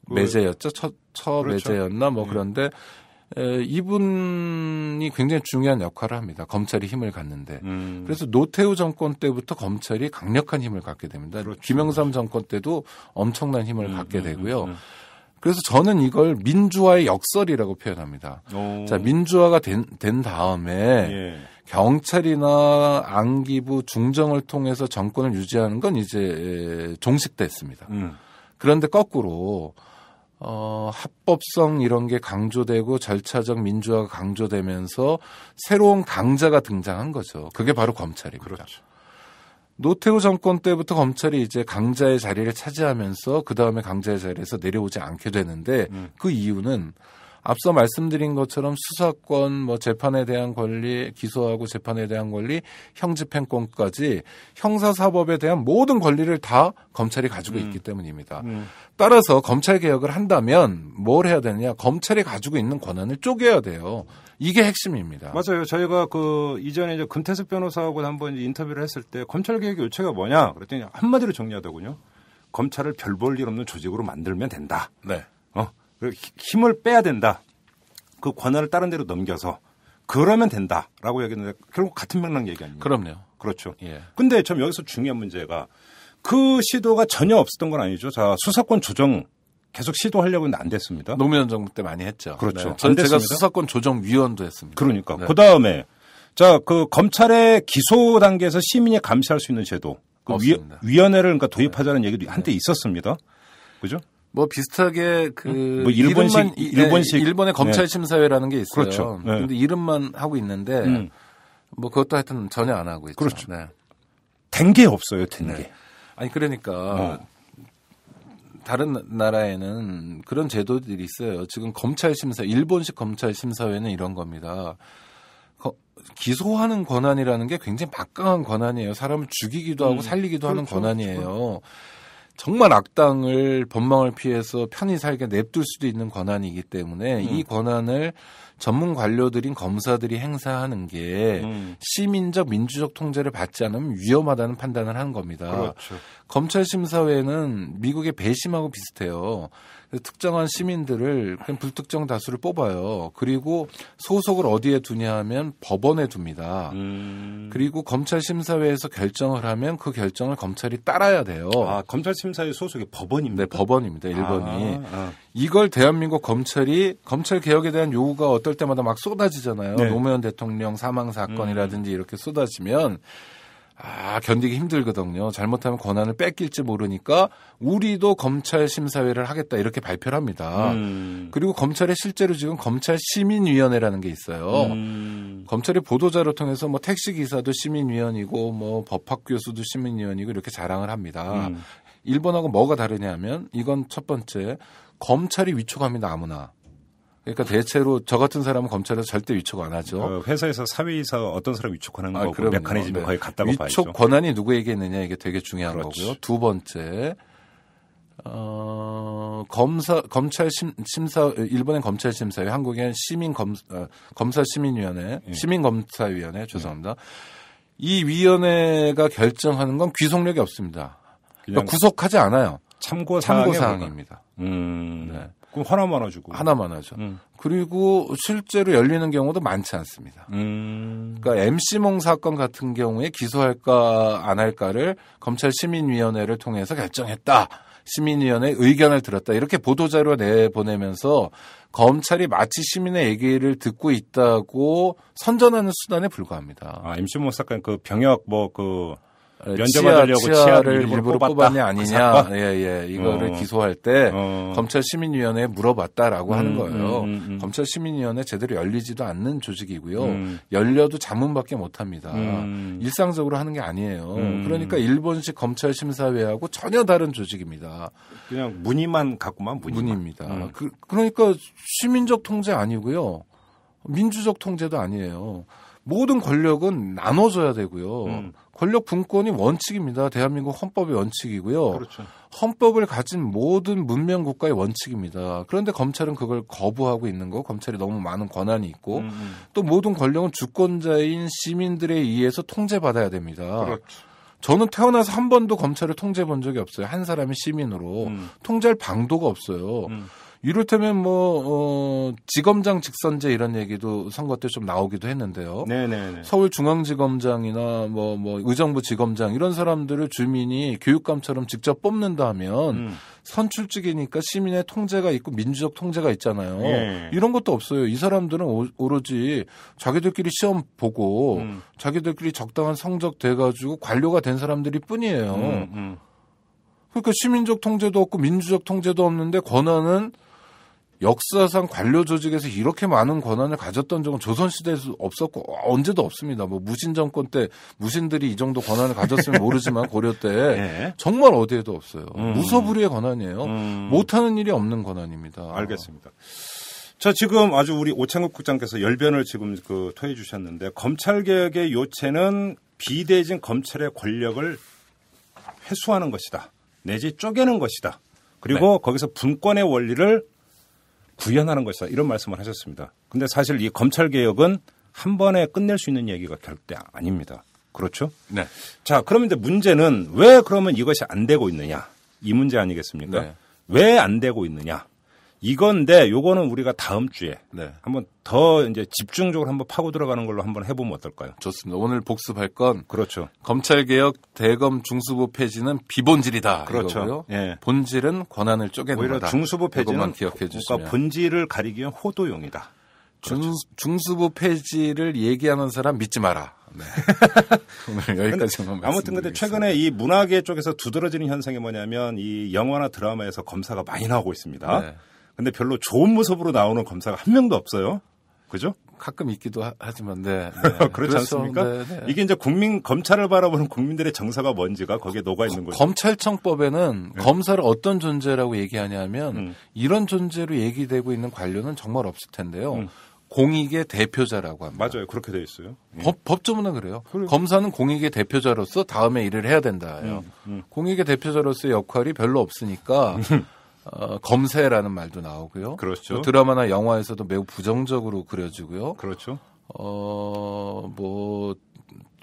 매제였죠? 그렇죠. 매제였나? 뭐, 그런데, 이분이 굉장히 중요한 역할을 합니다. 검찰이 힘을 갖는데. 그래서 노태우 정권 때부터 검찰이 강력한 힘을 갖게 됩니다. 그렇죠. 김영삼 정권 때도 엄청난 힘을 갖게 되고요. 그래서 저는 이걸 민주화의 역설이라고 표현합니다. 자, 민주화가 된 다음에 경찰이나 안기부, 중정을 통해서 정권을 유지하는 건 이제 종식됐습니다. 그런데 거꾸로 합법성 이런 게 강조되고 절차적 민주화가 강조되면서 새로운 강자가 등장한 거죠. 그게 바로 검찰입니다. 그렇죠. 노태우 정권 때부터 검찰이 이제 강자의 자리를 차지하면서 그 다음에 강자의 자리에서 내려오지 않게 되는데 그 이유는 앞서 말씀드린 것처럼 수사권, 뭐 재판에 대한 권리, 기소하고 재판에 대한 권리, 형집행권까지 형사사법에 대한 모든 권리를 다 검찰이 가지고 있기 때문입니다. 따라서 검찰 개혁을 한다면 뭘 해야 되느냐? 검찰이 가지고 있는 권한을 쪼개야 돼요. 이게 핵심입니다. 맞아요. 저희가 이전에 이제 금태섭 변호사하고 한번 인터뷰를 했을 때 검찰 개혁의 요체가 뭐냐? 그랬더니 한마디로 정리하더군요. 검찰을 별 볼 일 없는 조직으로 만들면 된다. 네. 힘을 빼야 된다. 그 권한을 다른 데로 넘겨서 그러면 된다라고 얘기했는데 결국 같은 맥락 얘기 아닙니까? 그럼요. 그렇죠. 예. 근데 좀 여기서 중요한 문제가 그 시도가 전혀 없었던 건 아니죠. 자, 수사권 조정 계속 시도하려고 했는데 안 됐습니다. 노무현 정부 때 많이 했죠. 그렇죠. 네. 제가 수사권 조정 위원도 했습니다. 그러니까 네. 그다음에 자, 검찰의 기소 단계에서 시민이 감시할 수 있는 제도 위원회를 그러니까 도입하자는 얘기도 한때 있었습니다. 그죠? 뭐 비슷하게 뭐 일본의 검찰 심사회라는 게 있어요. 그렇죠. 네. 근데 이름만 하고 있는데 뭐 그것도 하여튼 전혀 안 하고 있죠. 그렇죠. 네. 된 게 없어요. 된 게. 네. 아니 그러니까 다른 나라에는 그런 제도들이 있어요. 지금 검찰 심사, 일본식 검찰 심사회는 이런 겁니다. 기소하는 권한이라는 게 굉장히 막강한 권한이에요. 사람을 죽이기도 하고 살리기도 하는 권한이에요. 정말 악당을 법망을 피해서 편히 살게 냅둘 수도 있는 권한이기 때문에 이 권한을 전문 관료들인 검사들이 행사하는 게 시민적 민주적 통제를 받지 않으면 위험하다는 판단을 하는 겁니다. 그렇죠. 검찰 심사회는 미국의 배심하고 비슷해요. 특정한 시민들을 그냥 불특정 다수를 뽑아요. 그리고 소속을 어디에 두냐 하면 법원에 둡니다. 그리고 검찰 심사회에서 결정을 하면 그 결정을 검찰이 따라야 돼요. 아, 검찰 심사회 소속이 법원입니다. 네, 법원입니다. 일본이. 이걸 대한민국 검찰이 검찰 개혁에 대한 요구가 어떨 때마다 막 쏟아지잖아요. 네. 노무현 대통령 사망 사건이라든지 이렇게 쏟아지면 견디기 힘들거든요. 잘못하면 권한을 뺏길지 모르니까 우리도 검찰 심사회를 하겠다 이렇게 발표를 합니다. 그리고 검찰에 실제로 지금 검찰 시민위원회라는 게 있어요. 검찰이 보도자료 통해서 뭐 택시기사도 시민위원이고 뭐 법학교수도 시민위원이고 이렇게 자랑을 합니다. 일본하고 뭐가 다르냐면 이건 첫 번째 검찰이 위촉합니다. 아무나. 그러니까 대체로 저 같은 사람은 검찰에서 절대 위촉 안 하죠. 회사에서 사회이사 어떤 사람 위촉하는 거고 메커니즘이 거의 같다고 봐야죠. 위촉 권한이 누구에게 있느냐 이게 되게 중요한 그렇지. 거고요. 두 번째, 검찰 심사 일본의 검찰 심사회, 한국의 검사 시민위원회, 시민검사위원회 죄송합니다. 이 위원회가 결정하는 건 귀속력이 없습니다. 그러니까 구속하지 않아요. 참고 사항입니다. 네. 그럼 하나만 하죠. 하나만 하죠. 그리고 실제로 열리는 경우도 많지 않습니다. 그러니까 MC몽 사건 같은 경우에 기소할까 안 할까를 검찰 시민위원회를 통해서 결정했다. 시민위원회 의견을 들었다. 이렇게 보도자료 내보내면서 검찰이 마치 시민의 얘기를 듣고 있다고 선전하는 수단에 불과합니다. 아, MC몽 사건 그 병역 면접하려고 치아를 일부러 뽑았냐 아니냐, 이거를 기소할 때 검찰 시민위원회에 물어봤다라고 하는 거예요. 검찰 시민위원회 제대로 열리지도 않는 조직이고요. 열려도 자문밖에 못합니다. 일상적으로 하는 게 아니에요. 그러니까 일본식 검찰 심사회하고 전혀 다른 조직입니다. 그냥 문의만 갖고만 문의입니다. 그러니까 시민적 통제 아니고요, 민주적 통제도 아니에요. 모든 권력은 나눠줘야 되고요. 권력 분권이 원칙입니다. 대한민국 헌법의 원칙이고요. 그렇죠. 헌법을 가진 모든 문명 국가의 원칙입니다. 그런데 검찰은 그걸 거부하고 있는 거, 검찰이 너무 많은 권한이 있고 또 모든 권력은 주권자인 시민들에 의해서 통제받아야 됩니다. 그렇죠. 저는 태어나서 한 번도 검찰을 통제해 본 적이 없어요. 한 사람이 시민으로. 통제할 방도가 없어요. 이를테면 지검장 직선제 이런 얘기도 선거 때 좀 나오기도 했는데요. 네네네. 서울중앙지검장이나 의정부 지검장 이런 사람들을 주민이 교육감처럼 직접 뽑는다 하면 선출직이니까 시민의 통제가 있고 민주적 통제가 있잖아요. 예. 이런 것도 없어요. 이 사람들은 오로지 자기들끼리 시험 보고 자기들끼리 적당한 성적 돼가지고 관료가 된 사람들이 뿐이에요. 그러니까 시민적 통제도 없고 민주적 통제도 없는데 권한은 역사상 관료 조직에서 이렇게 많은 권한을 가졌던 적은 조선시대에도 없었고 언제도 없습니다. 뭐 무신 정권 때 무신들이 이 정도 권한을 가졌으면 모르지만 고려 때 네. 정말 어디에도 없어요. 무소불위의 권한이에요. 못하는 일이 없는 권한입니다. 알겠습니다. 자, 지금 아주 우리 오창국 국장께서 열변을 지금 토해 주셨는데 검찰개혁의 요체는 비대진 검찰의 권력을 회수하는 것이다. 내지 쪼개는 것이다. 그리고 네. 거기서 분권의 원리를 구현하는 것이다. 이런 말씀을 하셨습니다. 근데 사실 이 검찰개혁은 한 번에 끝낼 수 있는 얘기가 절대 아닙니다. 그렇죠? 네. 자, 그러면 이제 문제는 왜 그러면 이것이 안 되고 있느냐? 이 문제 아니겠습니까? 네. 왜 안 되고 있느냐? 이건데 요거는 우리가 다음 주에 네. 한번 더 이제 집중적으로 한번 파고 들어가는 걸로 한번 해보면 어떨까요? 좋습니다. 오늘 복습할 건 그렇죠. 검찰개혁 대검 중수부 폐지는 비본질이다. 그렇죠. 이거고요. 예. 본질은 권한을 쪼개는 오히려 거다. 중수부 폐지는 기억해 주시면. 그러니까 본질을 가리기 위한 호도용이다. 그렇죠. 중수부 폐지를 얘기하는 사람 믿지 마라. 네. 오늘 여기까지만 아무튼 근데 최근에 이 문화계 쪽에서 두드러지는 현상이 뭐냐면 이 영화나 드라마에서 검사가 많이 나오고 있습니다. 네. 근데 별로 좋은 모습으로 나오는 검사가 한 명도 없어요. 그죠? 가끔 있기도 하지만, 네. 네. 그렇지 않습니까? 네, 네. 이게 이제 검찰을 바라보는 국민들의 정서가 뭔지가 거기에 녹아 있는 거죠. 검찰청법에는 네. 검사를 어떤 존재라고 얘기하냐면 이런 존재로 얘기되고 있는 관료는 정말 없을 텐데요. 공익의 대표자라고 합니다. 맞아요. 그렇게 돼 있어요. 법조문은 그래요. 검사는 공익의 대표자로서 다음에 일을 해야 된다요. 공익의 대표자로서의 역할이 별로 없으니까 검세라는 말도 나오고요. 그렇죠. 드라마나 영화에서도 매우 부정적으로 그려지고요. 그렇죠. 뭐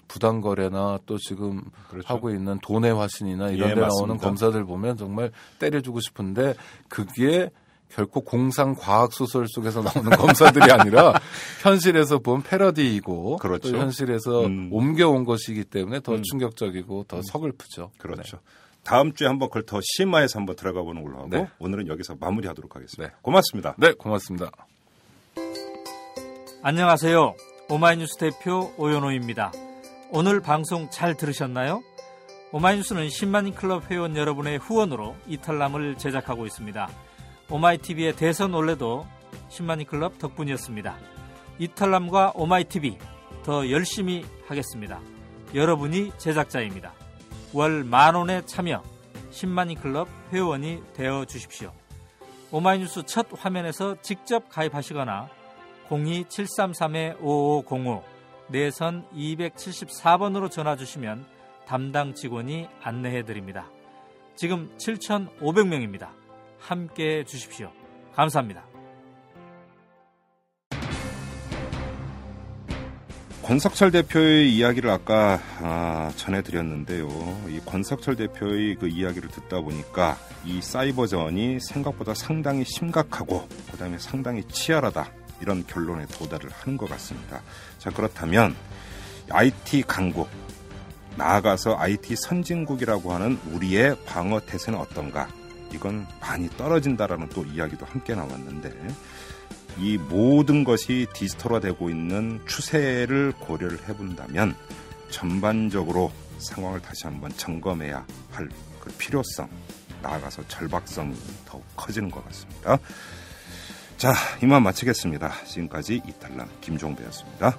부당거래나 또 지금 그렇죠. 하고 있는 돈의 화신이나 이런 데 나오는 맞습니다. 검사들 보면 정말 때려주고 싶은데 그게 결코 공상과학소설 속에서 나오는 검사들이 아니라 현실에서 본 패러디이고 그렇죠. 또 현실에서 옮겨온 것이기 때문에 더 충격적이고 더 서글프죠. 그렇죠. 네. 다음 주에 한번 그걸 더 심화해서 한번 들어가 보는 걸로 하고 네. 오늘은 여기서 마무리하도록 하겠습니다. 네. 고맙습니다. 네, 고맙습니다. 안녕하세요. 오마이뉴스 대표 오연호입니다. 오늘 방송 잘 들으셨나요? 오마이뉴스는 10만인 클럽 회원 여러분의 후원으로 이탈남을 제작하고 있습니다. 오마이TV의 대선 올레도 10만인 클럽 덕분이었습니다. 이탈남과 오마이TV 더 열심히 하겠습니다. 여러분이 제작자입니다. 월 10,000원에 참여 10만인 클럽 회원이 되어 주십시오. 오마이뉴스 첫 화면에서 직접 가입하시거나 02-733-5505 내선 274번으로 전화 주시면 담당 직원이 안내해 드립니다. 지금 7,500명입니다. 함께해 주십시오. 감사합니다. 권석철 대표의 이야기를 아까 전해드렸는데요. 이 권석철 대표의 그 이야기를 듣다 보니까 이 사이버전이 생각보다 상당히 심각하고 그다음에 상당히 치열하다 이런 결론에 도달을 하는 것 같습니다. 자, 그렇다면 IT 강국 나아가서 IT 선진국이라고 하는 우리의 방어 태세는 어떤가? 이건 많이 떨어진다라는 또 이야기도 함께 나왔는데 이 모든 것이 디지털화되고 있는 추세를 고려를 해본다면 전반적으로 상황을 다시 한번 점검해야 할 그 필요성, 나아가서 절박성이 더욱 커지는 것 같습니다. 자, 이만 마치겠습니다. 지금까지 이탈남 김종배였습니다.